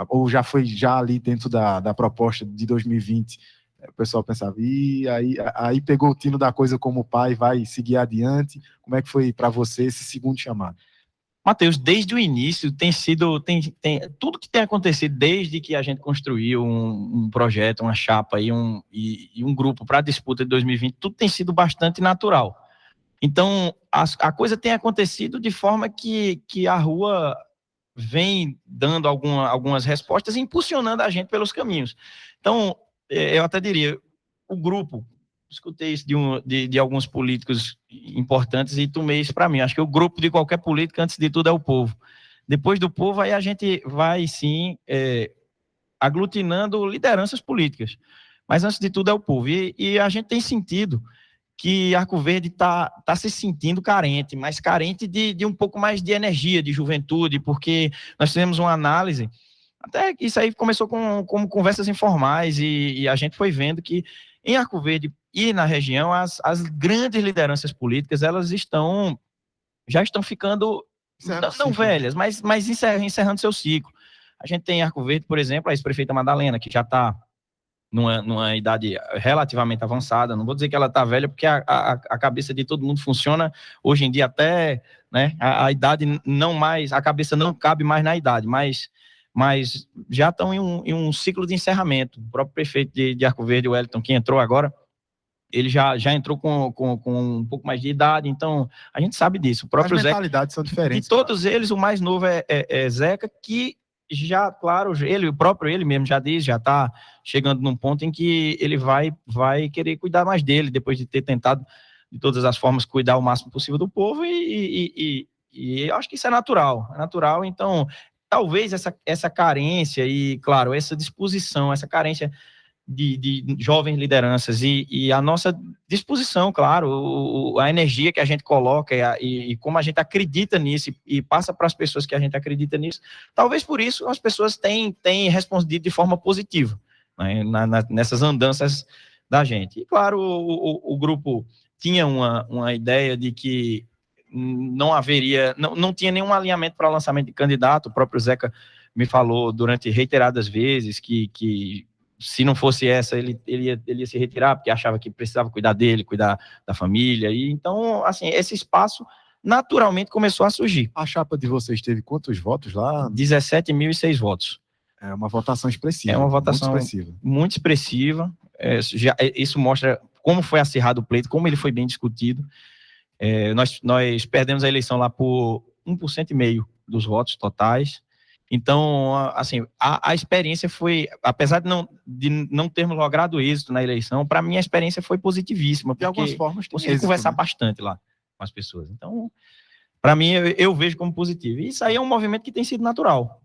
Ou já foi ali dentro da proposta de 2020, o pessoal pensava, e aí pegou o tino da coisa como pai, vai seguir adiante. Como é que foi para você esse segundo chamado? Matheus, desde o início tem tudo que tem acontecido desde que a gente construiu um projeto, uma chapa e um grupo para a disputa de 2020, tudo tem sido bastante natural. Então, a coisa tem acontecido de forma que a rua vem dando algumas respostas e impulsionando a gente pelos caminhos. Então, eu até diria, o grupo, escutei isso de alguns políticos importantes e tomei isso para mim. Acho que o grupo de qualquer político, antes de tudo, é o povo. Depois do povo, aí a gente vai, sim, aglutinando lideranças políticas. Mas, antes de tudo, é o povo. E a gente tem sentido que Arco Verde está se sentindo carente, mas carente de um pouco mais de energia, de juventude, porque nós fizemos uma análise, até que isso aí começou como conversas informais, e a gente foi vendo que em Arco Verde e na região, as grandes lideranças políticas, elas já estão ficando, não velhas, mas encerrando seu ciclo. A gente tem em Arco Verde, por exemplo, a ex-prefeita Madalena, que já está numa idade relativamente avançada. Não vou dizer que ela está velha, porque a cabeça de todo mundo funciona hoje em dia até, né, a idade não mais, a cabeça não cabe mais na idade, mas já estão em um ciclo de encerramento. O próprio prefeito de Arco Verde, o Wellington, que entrou agora, ele já entrou com um pouco mais de idade, então a gente sabe disso. O próprio As mentalidades são diferentes. De todos eles, o mais novo é Zeca, que já, claro, ele mesmo já diz, já está chegando num ponto em que ele vai querer cuidar mais dele, depois de ter tentado, de todas as formas, cuidar o máximo possível do povo, e eu acho que isso é natural, então, talvez essa carência e, claro, essa disposição, essa carência de jovens lideranças e a nossa disposição, claro, a energia que a gente coloca e como a gente acredita nisso e passa para as pessoas que a gente acredita nisso, talvez por isso as pessoas têm respondido de forma positiva, né, nessas andanças da gente. E claro, o grupo tinha uma ideia de que não tinha nenhum alinhamento para o lançamento de candidato. O próprio Zeca me falou durante reiteradas vezes que se não fosse essa, ele ia se retirar, porque achava que precisava cuidar dele, cuidar da família. E então, assim, esse espaço naturalmente começou a surgir. A chapa de vocês teve quantos votos lá? 17.006 votos. É uma votação expressiva. É uma votação muito expressiva. Isso mostra como foi acirrado o pleito, como ele foi bem discutido. Nós perdemos a eleição lá por 1,5% dos votos totais. Então, assim, a experiência foi, apesar de não termos logrado êxito na eleição, para mim a experiência foi positivíssima, porque de algumas formas consegui conversar bastante lá com as pessoas. Então, para mim, eu vejo como positivo. E isso aí é um movimento que tem sido natural,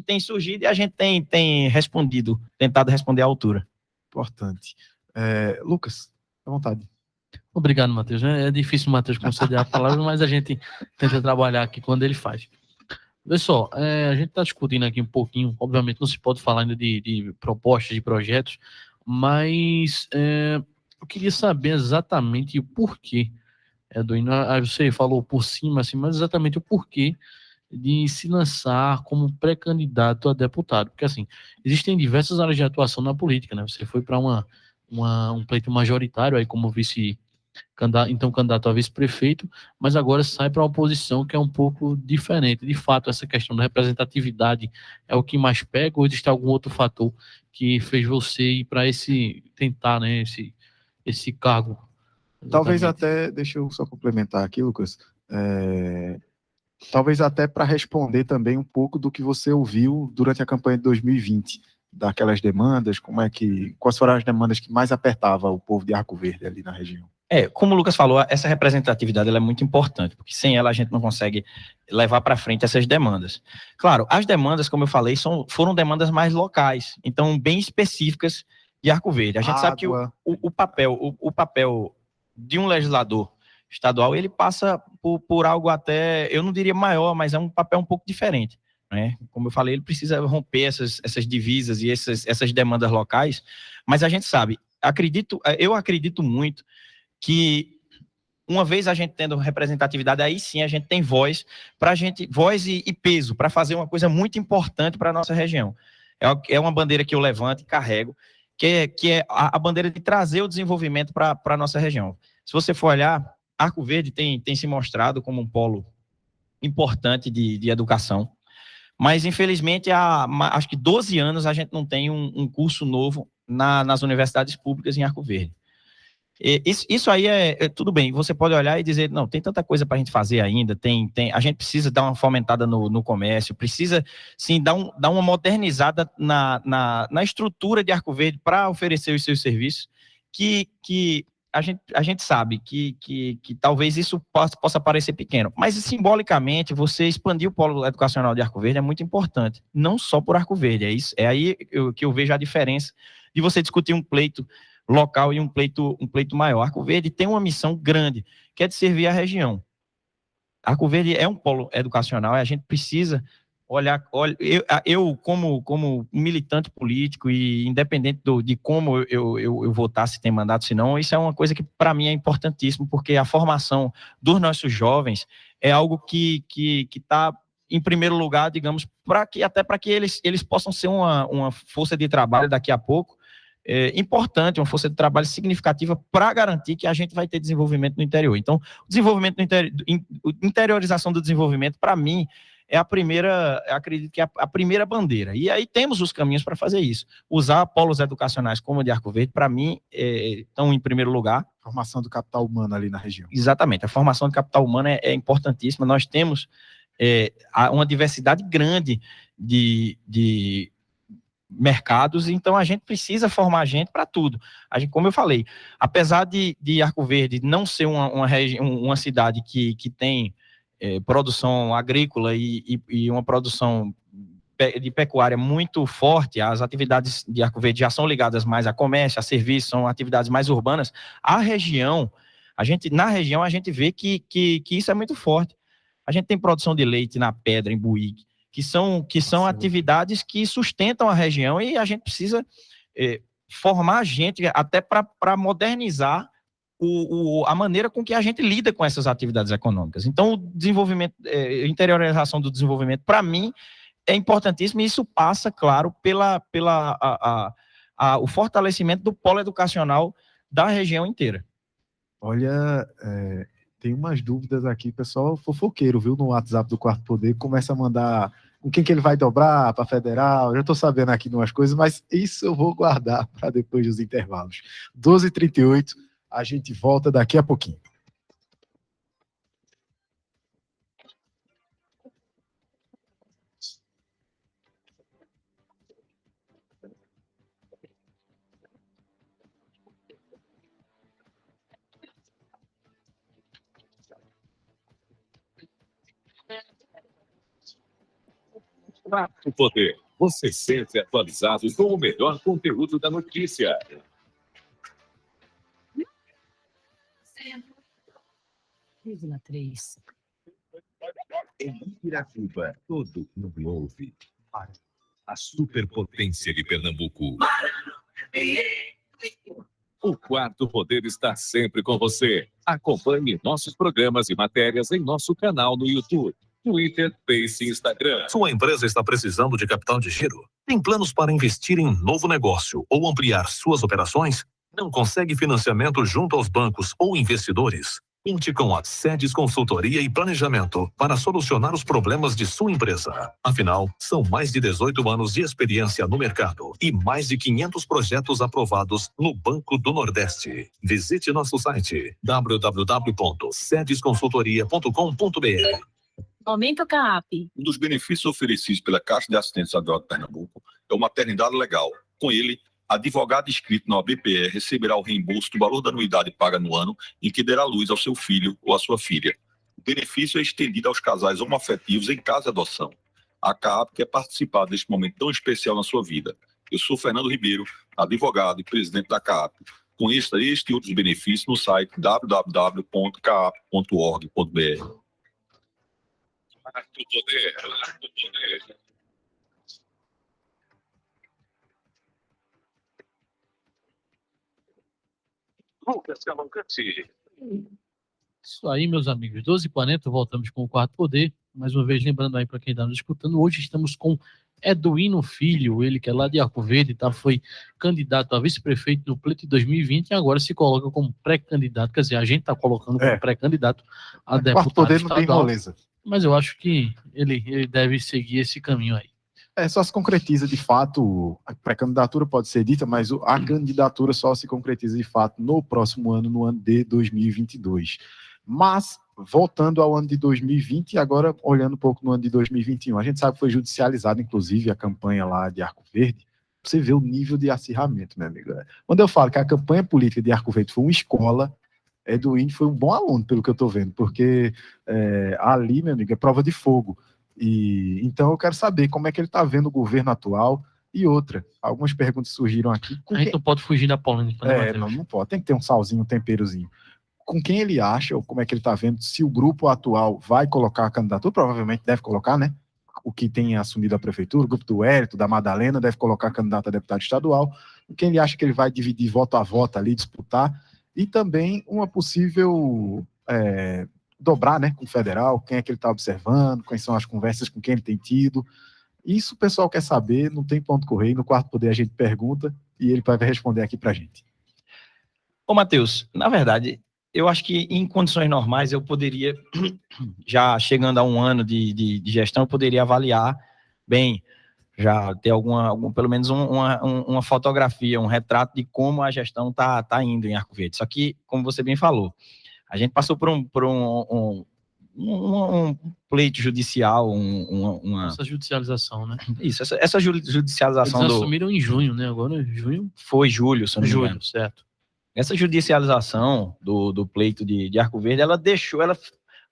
tem surgido e a gente tem respondido, tentado responder à altura. Importante. Lucas, à vontade. Obrigado, Matheus. É difícil o Matheus conceder a palavra, mas a gente tenta trabalhar aqui quando ele faz. Pessoal, a gente está discutindo aqui um pouquinho, obviamente não se pode falar ainda de propostas, de projetos, mas eu queria saber exatamente o porquê, aí você falou por cima, assim, mas exatamente o porquê de se lançar como pré-candidato a deputado, porque assim, existem diversas áreas de atuação na política, né? Você foi para um pleito majoritário aí como candidato a vice-prefeito, mas agora sai para uma posição que é um pouco diferente. De fato, essa questão da representatividade é o que mais pega, ou existe algum outro fator que fez você ir para tentar, né, esse cargo? Talvez até, deixa eu só complementar aqui, Lucas, talvez até para responder também um pouco do que você ouviu durante a campanha de 2020, daquelas demandas, quais foram as demandas que mais apertavam o povo de Arco Verde ali na região? Como o Lucas falou, essa representatividade ela é muito importante, porque sem ela a gente não consegue levar para frente essas demandas. Claro, as demandas, como eu falei, foram demandas mais locais, então bem específicas de Arco Verde. A gente sabe que o papel de um legislador estadual, ele passa por algo até, eu não diria maior, mas é um papel um pouco diferente, né? Como eu falei, ele precisa romper essas divisas e essas demandas locais, mas a gente sabe, eu acredito muito que uma vez a gente tendo representatividade, aí sim a gente tem voz e peso para fazer uma coisa muito importante para a nossa região. É uma bandeira que eu levanto e carrego, que é a bandeira de trazer o desenvolvimento para a nossa região. Se você for olhar, Arco Verde tem se mostrado como um polo importante de educação, mas infelizmente há acho que 12 anos a gente não tem um curso novo nas universidades públicas em Arco Verde. Isso aí tudo bem, você pode olhar e dizer, não, tem tanta coisa para a gente fazer ainda, a gente precisa dar uma fomentada no comércio, precisa sim dar uma modernizada na estrutura de Arco Verde para oferecer os seus serviços, que a gente sabe que talvez isso possa parecer pequeno, mas simbolicamente você expandir o polo educacional de Arco Verde é muito importante, não só por Arco Verde, é aí que eu vejo a diferença de você discutir um pleito local e um pleito maior. Arco Verde tem uma missão grande, que é de servir a região. Arco Verde é um polo educacional e a gente precisa olhar, eu como militante político e independente de como eu votar, se tem mandato, se não, isso é uma coisa que para mim é importantíssimo, porque a formação dos nossos jovens é algo que está em primeiro lugar, digamos, para que eles possam ser uma força de trabalho daqui a pouco, importante, uma força de trabalho significativa para garantir que a gente vai ter desenvolvimento no interior. Então, o desenvolvimento interiorização do desenvolvimento, para mim, é a primeira, acredito que é a primeira bandeira. E aí temos os caminhos para fazer isso. Usar polos educacionais como o de Arco Verde, para mim, estão em primeiro lugar. Formação do capital humano ali na região. Exatamente, a formação do capital humano é importantíssima. Nós temos uma diversidade grande de mercados, então a gente precisa formar gente para tudo. A gente, como eu falei, apesar de Arco Verde não ser uma cidade que tem produção agrícola e uma produção de pecuária muito forte, as atividades de Arco Verde já são ligadas mais a comércio, a serviços, são atividades mais urbanas. Na região, a gente vê que isso é muito forte. A gente tem produção de leite na Pedra, em Buíque, que são atividades que sustentam a região e a gente precisa formar gente até para modernizar a maneira com que a gente lida com essas atividades econômicas. Então, o desenvolvimento, interiorização do desenvolvimento, para mim, é importantíssimo e isso passa, claro, o fortalecimento do polo educacional da região inteira. Olha, tem umas dúvidas aqui, pessoal fofoqueiro, viu, no WhatsApp do Quarto Poder, começa a mandar com quem que ele vai dobrar para federal, já estou sabendo aqui umas coisas, mas isso eu vou guardar para depois dos intervalos. 12h38, a gente volta daqui a pouquinho. Quarto Poder, você sempre atualizado com o melhor conteúdo da notícia. Em Piratuba, todo mundo ouve. A superpotência de Pernambuco. O Quarto Poder está sempre com você. Acompanhe nossos programas e matérias em nosso canal no YouTube, Twitter, Face e Instagram. Sua empresa está precisando de capital de giro? Tem planos para investir em novo negócio ou ampliar suas operações? Não consegue financiamento junto aos bancos ou investidores? Conte com a Sedes Consultoria e Planejamento para solucionar os problemas de sua empresa. Afinal, são mais de 18 anos de experiência no mercado e mais de 500 projetos aprovados no Banco do Nordeste. Visite nosso site www.sedesconsultoria.com.br. Momento CAP. Um dos benefícios oferecidos pela Caixa de Assistência Estadual de Pernambuco é o maternidade legal. Com ele, advogado inscrito na OBPE receberá o reembolso do valor da anuidade paga no ano em que derá luz ao seu filho ou à sua filha. O benefício é estendido aos casais homoafetivos em caso de adoção. A CAAP quer participar deste momento tão especial na sua vida. Eu sou Fernando Ribeiro, advogado e presidente da CAAP. Conheça este e outros benefícios no site www.caap.org.br. Quarto Poder, Quarto Poder. Lucas Cavalcante. Isso aí, meus amigos. 12h40, voltamos com o Quarto Poder. Mais uma vez, lembrando aí para quem está nos escutando, hoje estamos com Eduino Filho, ele que é lá de Arco Verde, foi candidato a vice-prefeito no pleito de 2020 e agora se coloca como pré-candidato, quer dizer, a gente está colocando como pré-candidato a deputado Quarto Poder não tem estadual, moleza. mas eu acho que ele deve seguir esse caminho aí. Só se concretiza de fato, a pré-candidatura pode ser dita, mas a candidatura só se concretiza de fato no próximo ano, no ano de 2022. Mas, voltando ao ano de 2020 e agora olhando um pouco no ano de 2021, a gente sabe que foi judicializada, inclusive, a campanha lá de Arco Verde. Você vê o nível de acirramento, meu amigo. Quando eu falo que a campanha política de Arco Verde foi uma escola, Eduino foi um bom aluno, pelo que eu estou vendo, porque ali, meu amigo, é prova de fogo. E então eu quero saber como é que ele está vendo o governo atual. E outra, algumas perguntas surgiram aqui. A gente não pode fugir da polêmica, né, Matheus? Não pode, tem que ter um salzinho, um temperozinho. Com quem ele acha, ou como é que ele está vendo, se o grupo atual vai colocar a candidatura, provavelmente deve colocar, né? O que tem assumido a prefeitura, o grupo do Hérito, da Madalena, deve colocar candidato a deputado estadual. Com quem ele acha que ele vai dividir voto a voto ali, disputar. E também uma possível dobrar, né, com o federal, quem é que ele está observando, quais são as conversas com quem ele tem tido. Isso o pessoal quer saber, não tem ponto correr. No Quarto Poder a gente pergunta e ele vai responder aqui para a gente. Ô, Matheus, na verdade, eu acho que em condições normais eu poderia, já chegando a um ano de gestão, eu poderia avaliar bem, já ter pelo menos uma fotografia, um retrato de como a gestão tá indo em Arco Verde. Só que, como você bem falou, a gente passou por um pleito judicial, Essa judicialização, né? Isso, essa judicialização Eles assumiram em junho, né? Agora junho? Foi julho, se não me engano. Julho, certo. Essa judicialização do pleito de Arco Verde, ela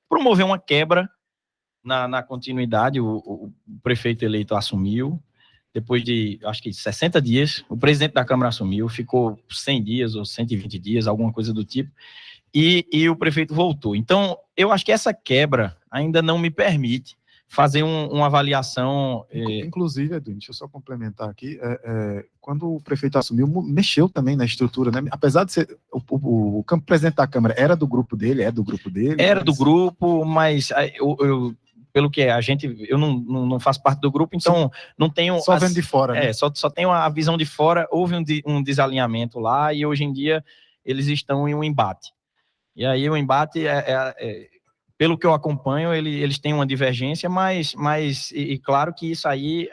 promoveu uma quebra na continuidade. O prefeito eleito assumiu, depois de, acho que 60 dias, o presidente da Câmara assumiu, ficou 100 dias ou 120 dias, alguma coisa do tipo, e o prefeito voltou. Então, eu acho que essa quebra ainda não me permite fazer uma avaliação... Inclusive, Edwin, deixa eu só complementar aqui, quando o prefeito assumiu, mexeu também na estrutura, né? Apesar de ser o presidente da Câmara era do grupo dele, Era do grupo, mas pelo que eu não faço parte do grupo, então não tenho... Só vendo de fora, né? Só tenho a visão de fora. Houve um desalinhamento lá e hoje em dia eles estão em um embate. E aí o embate pelo que eu acompanho, eles têm uma divergência, mas claro que isso aí,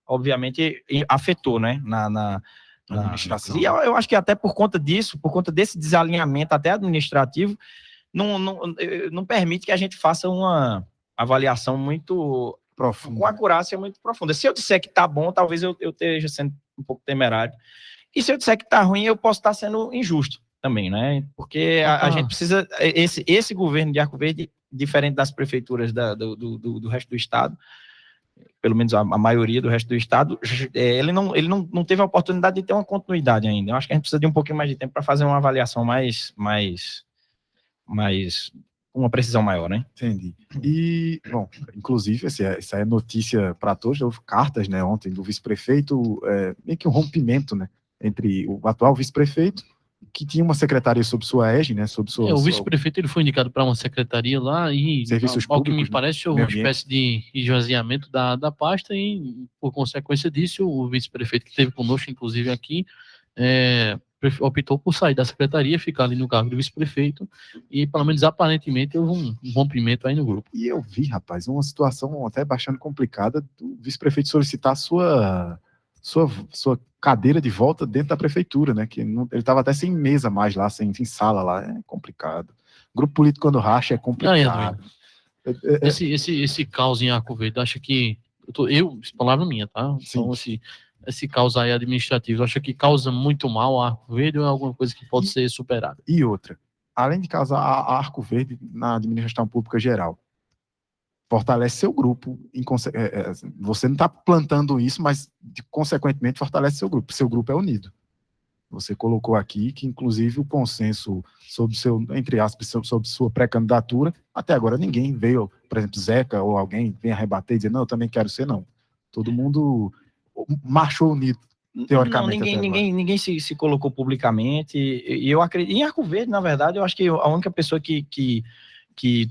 obviamente, afetou, né, na administração. E eu acho que até por conta desse desalinhamento até administrativo, não permite que a gente faça uma avaliação muito profunda, com acurácia muito profunda. Se eu disser que tá bom, talvez eu esteja sendo um pouco temerário. E se eu disser que tá ruim, eu posso estar sendo injusto também, né? Porque a gente precisa... Esse governo de Arco Verde, diferente das prefeituras do resto do estado, pelo menos a maioria do resto do estado, ele não teve a oportunidade de ter uma continuidade ainda. Eu acho que a gente precisa de um pouquinho mais de tempo para fazer uma avaliação mais uma precisão maior, né? Entendi. E, bom, inclusive, essa é notícia para todos, houve cartas, né, ontem do vice-prefeito, meio que um rompimento, né, entre o atual vice-prefeito, que tinha uma secretaria sob sua égide, né, sob sua... O vice-prefeito ele foi indicado para uma secretaria lá e, Serviços ao que me públicos, parece, houve uma espécie de esvaziamento da pasta e, por consequência disso, o vice-prefeito que esteve conosco, inclusive aqui, optou por sair da secretaria, ficar ali no cargo de vice-prefeito e, pelo menos aparentemente, houve um rompimento aí no grupo. E eu vi, rapaz, uma situação até bastante complicada do vice-prefeito solicitar sua cadeira de volta dentro da prefeitura, né? Que ele estava até sem mesa mais lá, sem sala lá, é complicado. Grupo político quando racha é complicado. Esse caos em Arco Verde, acho que isso é palavra minha, tá? Então, esse caos aí administrativo, acho que causa muito mal a Arco Verde ou é alguma coisa que pode ser superada? E outra, além de causar a Arco Verde na administração pública geral, fortalece seu grupo. Você não está plantando isso, mas, consequentemente, fortalece seu grupo. Seu grupo é unido. Você colocou aqui que, inclusive, o consenso sobre entre aspas, sobre sua pré-candidatura, até agora ninguém veio, por exemplo, Zeca ou alguém venha rebater e dizer, não, eu também quero ser, não. Todo mundo marchou unido, teoricamente. Ninguém se colocou publicamente, e eu acredito, em Arco Verde, na verdade, eu acho que a única pessoa que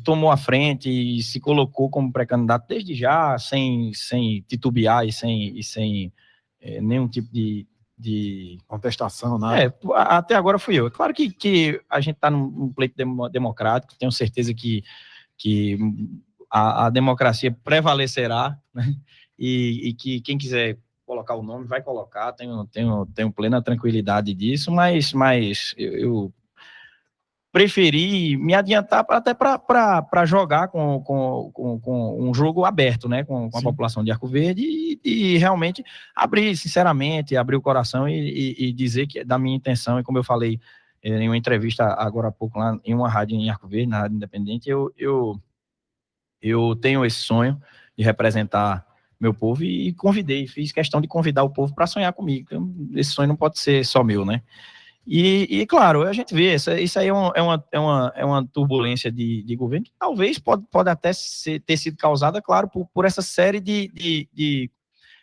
tomou a frente e se colocou como pré-candidato desde já, sem titubear e sem nenhum tipo de contestação, nada. Até agora fui eu. É claro que a gente está num pleito democrático, tenho certeza que a democracia prevalecerá, né? E que quem quiser colocar o nome vai colocar, tenho plena tranquilidade disso, mas eu preferi me adiantar até para jogar com um jogo aberto, né, com a população de Arco Verde e realmente abrir o coração e dizer que da minha intenção, e como eu falei em uma entrevista agora há pouco lá em uma rádio em Arco Verde, na Rádio Independente, eu tenho esse sonho de representar meu povo e fiz questão de convidar o povo para sonhar comigo. Então, esse sonho não pode ser só meu, né? E claro, a gente vê, isso aí é uma turbulência de governo que talvez pode até ter sido causada, claro, por essa série de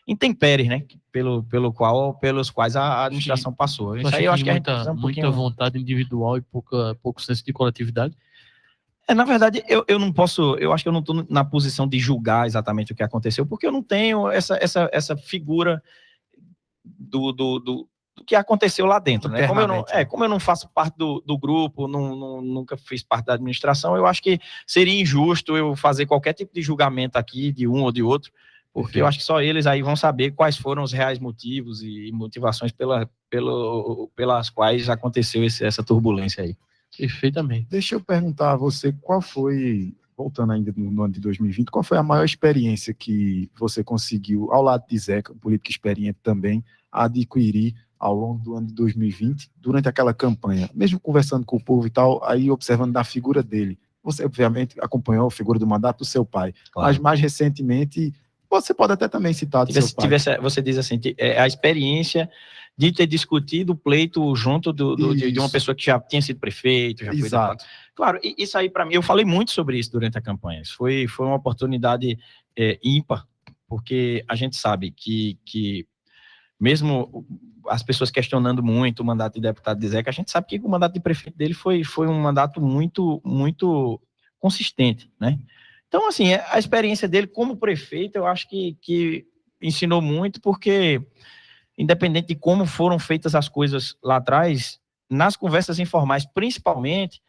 intempéries, né, pelos quais a administração passou. Isso aí eu acho que a gente precisa muita vontade individual e pouco senso de coletividade. Na verdade, eu não posso, eu acho que eu não estou na posição de julgar exatamente o que aconteceu, porque eu não tenho essa figura do do que aconteceu lá dentro, né? Internamente, Como eu não faço parte do grupo, nunca fiz parte da administração, eu acho que seria injusto eu fazer qualquer tipo de julgamento aqui, de um ou de outro, porque eu acho que só eles aí vão saber quais foram os reais motivos e motivações pelas quais aconteceu essa turbulência aí. Perfeitamente. Deixa eu perguntar a você, qual foi, voltando ainda no ano de 2020, qual foi a maior experiência que você conseguiu, ao lado de Zeca, um político experiente também, adquirir ao longo do ano de 2020, durante aquela campanha? Mesmo conversando com o povo e tal, aí observando da figura dele. Você, obviamente, acompanhou a figura do mandato do seu pai, Claro. mas mais recentemente, você pode até também citar do seu pai. Você diz assim, a experiência de ter discutido o pleito junto de uma pessoa que já tinha sido prefeito, já foi deputado. Claro, isso aí para mim, eu falei muito sobre isso durante a campanha. Isso foi uma oportunidade ímpar, porque a gente sabe que mesmo as pessoas questionando muito o mandato de deputado de Zeca, a gente sabe que o mandato de prefeito dele foi um mandato muito, muito consistente, né? Então, assim, a experiência dele como prefeito, eu acho que ensinou muito, porque, independente de como foram feitas as coisas lá atrás, nas conversas informais, principalmente,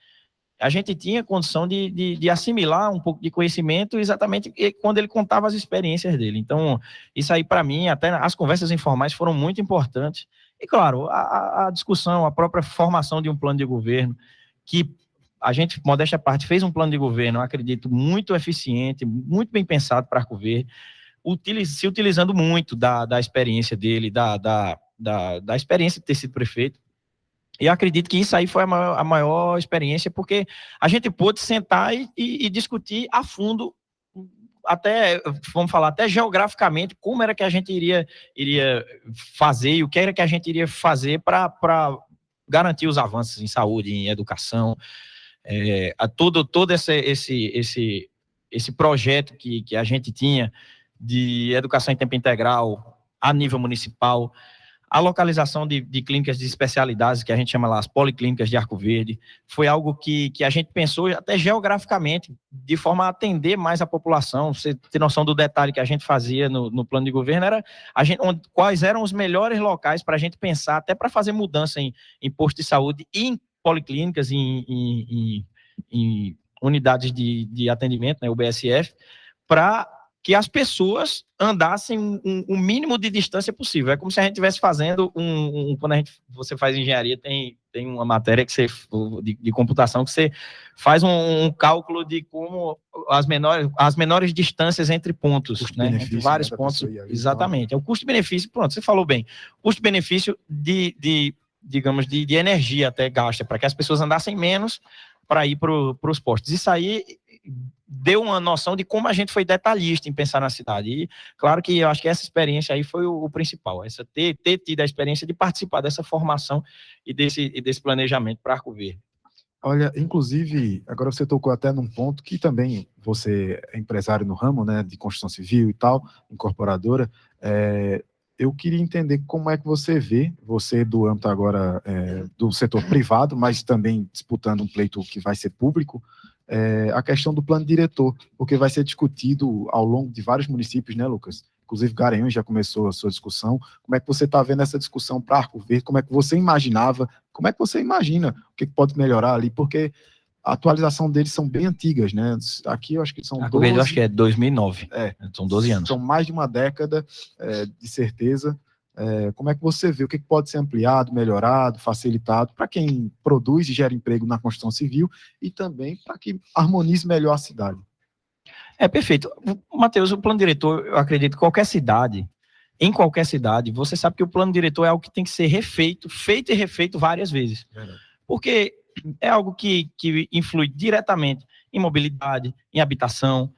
a gente tinha condição de assimilar um pouco de conhecimento exatamente quando ele contava as experiências dele. Então, isso aí, para mim, até as conversas informais foram muito importantes. E, claro, a discussão, a própria formação de um plano de governo, que a gente, modéstia à parte, fez um plano de governo, eu acredito, muito eficiente, muito bem pensado para Arco Verde, se utilizando muito da experiência dele, da experiência de ter sido prefeito. E eu acredito que isso aí foi a maior experiência, porque a gente pôde sentar e discutir a fundo, até, vamos falar, até geograficamente, como era que a gente iria fazer e o que era que a gente iria fazer para garantir os avanços em saúde, em educação, todo esse projeto que a gente tinha de educação em tempo integral a nível municipal, a localização de clínicas de especialidades, que a gente chama lá as policlínicas de Arco Verde, foi algo que a gente pensou até geograficamente, de forma a atender mais a população. Você ter noção do detalhe que a gente fazia no plano de governo, era quais eram os melhores locais para a gente pensar, até para fazer mudança em posto de saúde e em policlínicas, em unidades de atendimento, né, o BSF, para que as pessoas andassem o mínimo de distância possível. É como se a gente estivesse fazendo quando você faz engenharia, tem uma matéria de computação que você faz um cálculo de como as menores distâncias entre pontos, né? Entre vários pontos. Exatamente. É o custo-benefício, pronto, você falou bem. Custo-benefício digamos, de energia até gasta, para que as pessoas andassem menos para ir para os postos. Isso aí deu uma noção de como a gente foi detalhista em pensar na cidade. E, claro que eu acho que essa experiência aí foi o principal, ter tido a experiência de participar dessa formação e desse planejamento para Arco Verde. Olha, inclusive, agora você tocou até num ponto que também você é empresário no ramo, né, de construção civil e tal, incorporadora. Eu queria entender como é que você vê, você do âmbito agora do setor privado, mas também disputando um pleito que vai ser público, a questão do plano diretor, porque vai ser discutido ao longo de vários municípios, né, Lucas? Inclusive Garanhuns já começou a sua discussão. Como é que você está vendo essa discussão para Arco Verde? Como é que você imaginava? Como é que você imagina o que pode melhorar ali? Porque a atualização deles são bem antigas, né? Aqui eu acho que são Arco Verde, eu acho que é 2009. São 12 anos. São mais de uma década, de certeza. Como é que você vê o que pode ser ampliado, melhorado, facilitado para quem produz e gera emprego na construção civil e também para que harmonize melhor a cidade? Perfeito. Matheus, o plano diretor, eu acredito que em qualquer cidade, você sabe que o plano diretor é algo que tem que ser feito e refeito várias vezes. Porque é algo que influi diretamente em mobilidade, em habitação,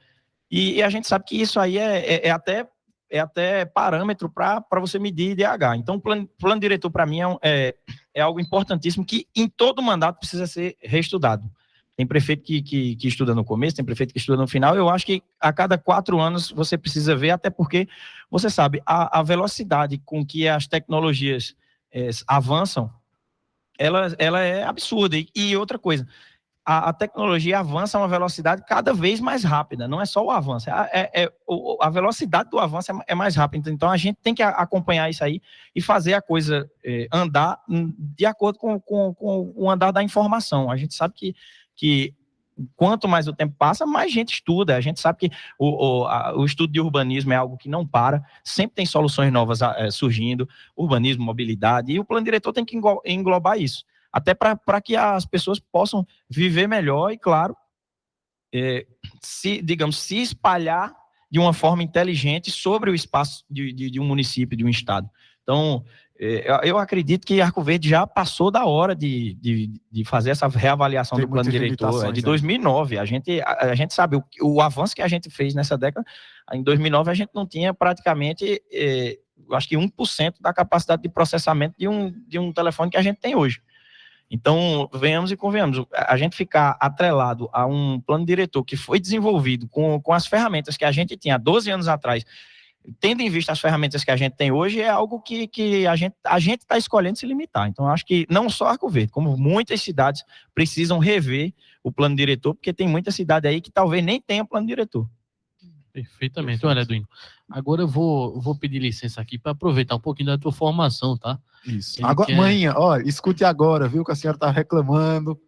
e a gente sabe que isso aí é até parâmetro para você medir IDH. Então, o plano diretor, para mim, é algo importantíssimo que em todo mandato precisa ser reestudado. Tem prefeito que estuda no começo, tem prefeito que estuda no final. Eu acho que a cada 4 anos você precisa ver, até porque, você sabe, a velocidade com que as tecnologias avançam, ela é absurda. E outra coisa, a tecnologia avança a uma velocidade cada vez mais rápida, não é só o avanço, a velocidade do avanço é mais rápida, então a gente tem que acompanhar isso aí e fazer a coisa andar de acordo com o andar da informação. A gente sabe que quanto mais o tempo passa, mais gente estuda. A gente sabe que o estudo de urbanismo é algo que não para, sempre tem soluções novas surgindo, urbanismo, mobilidade, e o plano diretor tem que englobar isso, até para que as pessoas possam viver melhor e, claro, se espalhar de uma forma inteligente sobre o espaço de um município, de um estado. Então, eu acredito que Arco Verde já passou da hora de fazer essa reavaliação do plano diretor. É de 2009. A gente sabe o avanço que a gente fez nessa década. Em 2009, a gente não tinha praticamente, acho que 1% da capacidade de processamento de um telefone que a gente tem hoje. Então, venhamos e convenhamos, a gente ficar atrelado a um plano diretor que foi desenvolvido com as ferramentas que a gente tinha há 12 anos atrás, tendo em vista as ferramentas que a gente tem hoje, é algo que a gente está escolhendo se limitar. Então, acho que não só Arco Verde, como muitas cidades precisam rever o plano diretor, porque tem muita cidade aí que talvez nem tenha plano diretor. Perfeitamente. Olha, Eduino, agora eu vou pedir licença aqui para aproveitar um pouquinho da tua formação, tá? Isso. Agora, mãe, ó, escute agora, viu, que a senhora está reclamando.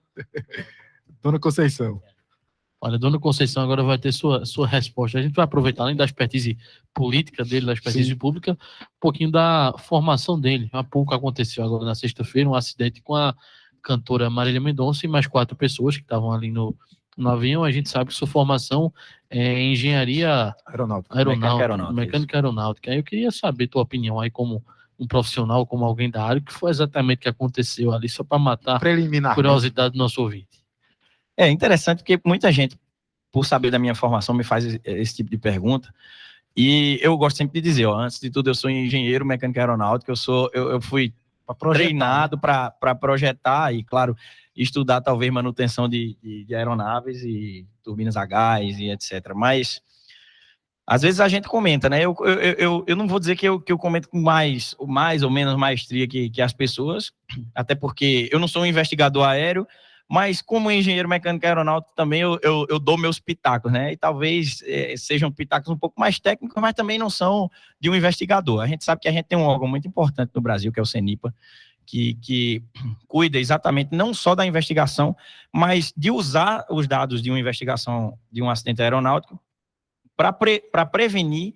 Dona Conceição. Olha, Dona Conceição agora vai ter sua resposta. A gente vai aproveitar, além da expertise política dele, da expertise pública, um pouquinho da formação dele. Há pouco aconteceu agora na sexta-feira um acidente com a cantora Marília Mendonça e mais 4 pessoas que estavam ali no avião. A gente sabe que sua formação é engenharia mecânica aeronáutica. Aí eu queria saber tua opinião aí como um profissional, como alguém da área, o que foi exatamente que aconteceu ali, só para matar a curiosidade do nosso ouvinte. É interessante porque muita gente, por saber da minha formação, me faz esse tipo de pergunta. E eu gosto sempre de dizer, antes de tudo, eu sou engenheiro mecânico aeronáutico, eu fui treinado para projetar e, claro, estudar talvez manutenção de aeronaves e turbinas a gás e etc. Mas, às vezes a gente comenta, né? Eu não vou dizer que eu comento com mais ou menos maestria que as pessoas, até porque eu não sou um investigador aéreo, mas como engenheiro mecânico aeronáutico também eu dou meus pitacos, né? E talvez sejam pitacos um pouco mais técnicos, mas também não são de um investigador. A gente sabe que a gente tem um órgão muito importante no Brasil, que é o CENIPA, que cuida exatamente não só da investigação, mas de usar os dados de uma investigação de um acidente aeronáutico para prevenir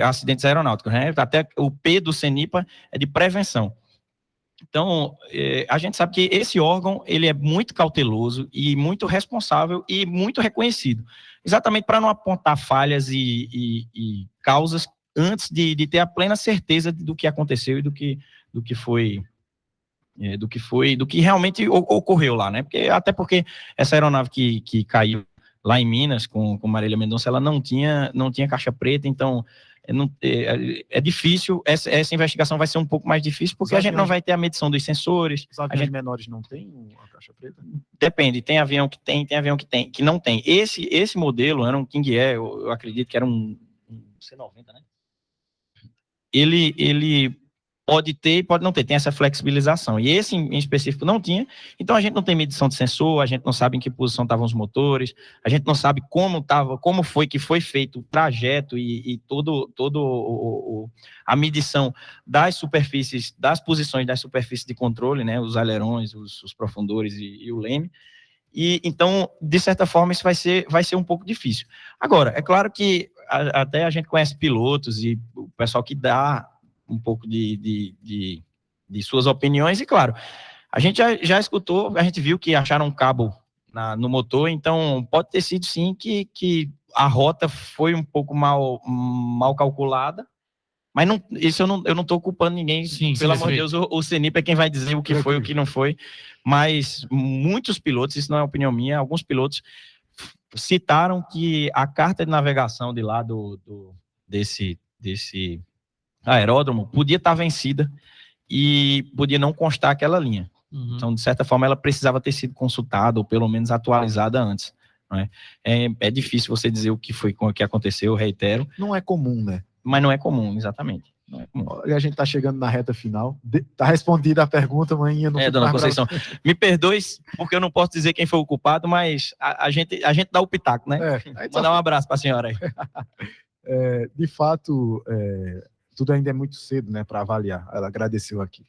acidentes aeronáuticos, né? Até o P do CENIPA é de prevenção. Então, a gente sabe que esse órgão, ele é muito cauteloso e muito responsável e muito reconhecido, exatamente para não apontar falhas e causas antes de ter a plena certeza do que aconteceu e do que realmente ocorreu lá, né? Até porque essa aeronave que caiu lá em Minas com Marília Mendonça, ela não tinha caixa preta, então é difícil, essa investigação vai ser um pouco mais difícil, porque a gente não vai ter a medição dos sensores. Os aviões menores não têm a caixa preta? Depende, tem avião que tem avião que não tem. Esse modelo era um King Air, eu acredito que era um C90, né? Ele pode ter e pode não ter, tem essa flexibilização. E esse em específico não tinha, então a gente não tem medição de sensor, a gente não sabe em que posição estavam os motores, a gente não sabe como foi que foi feito o trajeto e a medição das superfícies, das posições das superfícies de controle, né, os alerões, os profundores e o leme. E então, de certa forma, isso vai ser um pouco difícil. Agora, é claro que até a gente conhece pilotos e o pessoal que dá um pouco de suas opiniões, e claro, a gente já escutou, a gente viu que acharam um cabo no motor, então pode ter sido sim que a rota foi um pouco mal calculada, mas não, isso eu não estou culpando ninguém, pelo amor de Deus, o CENIPA é quem vai dizer o que foi, o que não foi, mas muitos pilotos, isso não é opinião minha, alguns pilotos citaram que a carta de navegação de lá desse aeródromo podia estar vencida e podia não constar aquela linha. Então, de certa forma, ela precisava ter sido consultada ou pelo menos atualizada antes. Não é? É difícil você dizer o que foi, o que aconteceu, eu reitero. Não é comum, né? Mas não é comum, exatamente. E a gente está chegando na reta final. Está respondida a pergunta, manhã. Dona Conceição, me perdoe, porque eu não posso dizer quem foi o culpado, mas a gente dá o pitaco, né? Mandar um abraço para a senhora aí. De fato, tudo ainda é muito cedo, né, para avaliar. Ela agradeceu aqui.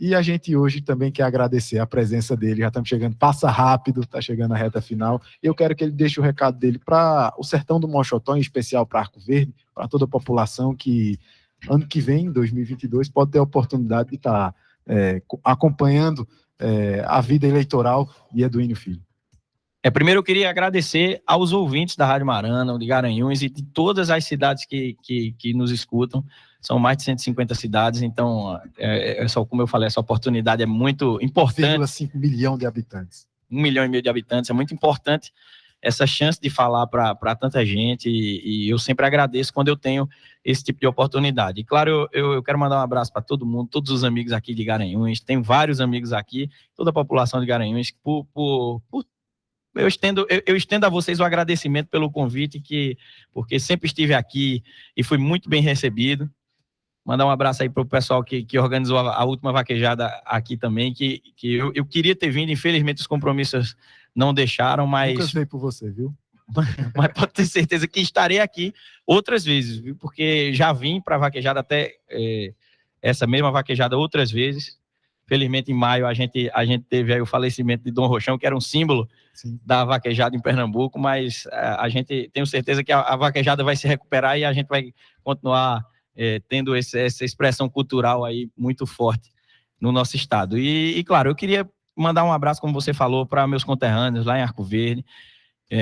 E a gente hoje também quer agradecer a presença dele. Já estamos chegando, passa rápido, está chegando a reta final. Eu quero que ele deixe o recado dele para o Sertão do Mochotó, em especial para Arco Verde, para toda a população que ano que vem, 2022, pode ter a oportunidade de estar acompanhando a vida eleitoral de Eduínio Filho. Primeiro eu queria agradecer aos ouvintes da Rádio Marana, de Garanhuns e de todas as cidades que nos escutam. São mais de 150 cidades, então, só como eu falei, essa oportunidade é muito importante. 1,5 milhão de habitantes. 1,5 milhão de habitantes, é muito importante essa chance de falar para tanta gente e eu sempre agradeço quando eu tenho esse tipo de oportunidade. E claro, eu quero mandar um abraço para todo mundo, todos os amigos aqui de Garanhuns, tem vários amigos aqui, toda a população de Garanhuns, eu estendo a vocês o agradecimento pelo convite, porque sempre estive aqui e fui muito bem recebido. Mandar um abraço aí para o pessoal que organizou a última vaquejada aqui também, que eu queria ter vindo, infelizmente os compromissos não deixaram, mas... Nunca veio por você, viu? Mas pode ter certeza que estarei aqui outras vezes, viu? Porque já vim para a vaquejada até essa mesma vaquejada outras vezes. Felizmente, em maio, a gente teve aí o falecimento de Dom Rochão, que era um símbolo da vaquejada em Pernambuco, mas a gente tem certeza que a vaquejada vai se recuperar e a gente vai continuar tendo essa expressão cultural aí muito forte no nosso estado. E claro, eu queria mandar um abraço, como você falou, para meus conterrâneos lá em Arco Verde,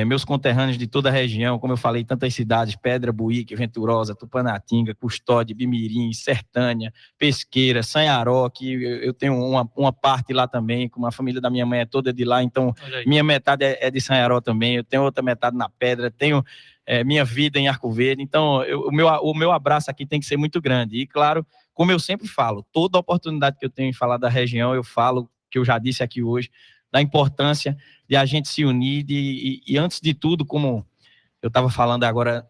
meus conterrâneos de toda a região, como eu falei, tantas cidades, Pedra, Buíque, Venturosa, Tupanatinga, Custódia, Bimirim, Sertânia, Pesqueira, Sanharó, que eu tenho uma parte lá também, como a família da minha mãe é toda de lá, então minha metade é de Sanharó também, eu tenho outra metade na Pedra, tenho minha vida em Arco Verde, então o meu abraço aqui tem que ser muito grande. E claro, como eu sempre falo, toda oportunidade que eu tenho em falar da região, eu falo, que eu já disse aqui hoje, da importância de a gente se unir e antes de tudo, como eu estava falando agora,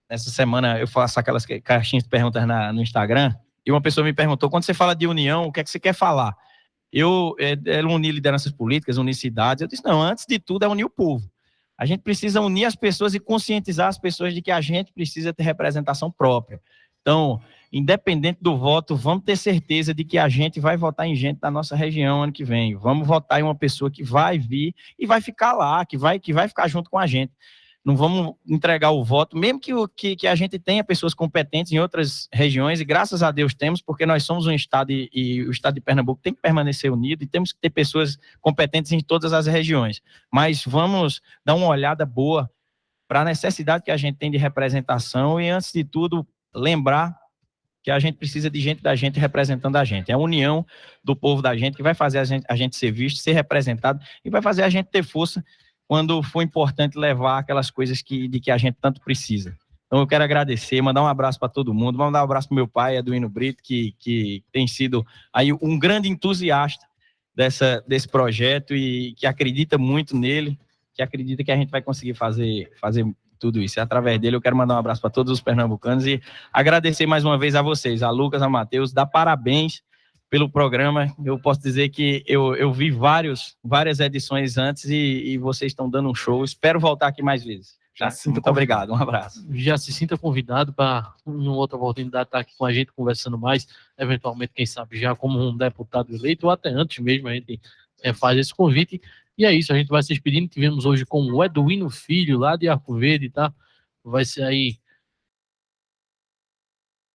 nessa semana eu faço aquelas caixinhas de perguntas no Instagram, e uma pessoa me perguntou, quando você fala de união, o que é que você quer falar? Unir lideranças políticas, unir cidades, eu disse, não, antes de tudo é unir o povo. A gente precisa unir as pessoas e conscientizar as pessoas de que a gente precisa ter representação própria. Então, independente do voto, vamos ter certeza de que a gente vai votar em gente da nossa região ano que vem. Vamos votar em uma pessoa que vai vir e vai ficar lá, que vai ficar junto com a gente. Não vamos entregar o voto, mesmo que a gente tenha pessoas competentes em outras regiões, e graças a Deus temos, porque nós somos um estado e o estado de Pernambuco tem que permanecer unido e temos que ter pessoas competentes em todas as regiões. Mas vamos dar uma olhada boa para a necessidade que a gente tem de representação e, antes de tudo, lembrar que a gente precisa de gente da gente representando a gente. É a união do povo da gente que vai fazer a gente ser visto, ser representado e vai fazer a gente ter força quando for importante levar aquelas coisas de que a gente tanto precisa. Então eu quero agradecer, mandar um abraço para todo mundo, mandar um abraço para meu pai, Eduínio Brito, que tem sido aí um grande entusiasta desse projeto e que acredita muito nele, que acredita que a gente vai conseguir fazer tudo isso. E através dele eu quero mandar um abraço para todos os pernambucanos e agradecer mais uma vez a vocês, a Lucas, a Matheus, dar parabéns pelo programa. Eu posso dizer que eu vi várias edições antes e vocês estão dando um show. Espero voltar aqui mais vezes. Muito obrigado, um abraço. Já se sinta convidado para, numa outra oportunidade, estar aqui com a gente conversando mais, eventualmente, quem sabe, já como um deputado eleito, ou até antes mesmo, a gente faz esse convite. E é isso, a gente vai se despedindo. Tivemos hoje com o Eduínio Filho, lá de Arco Verde, tá? Vai ser aí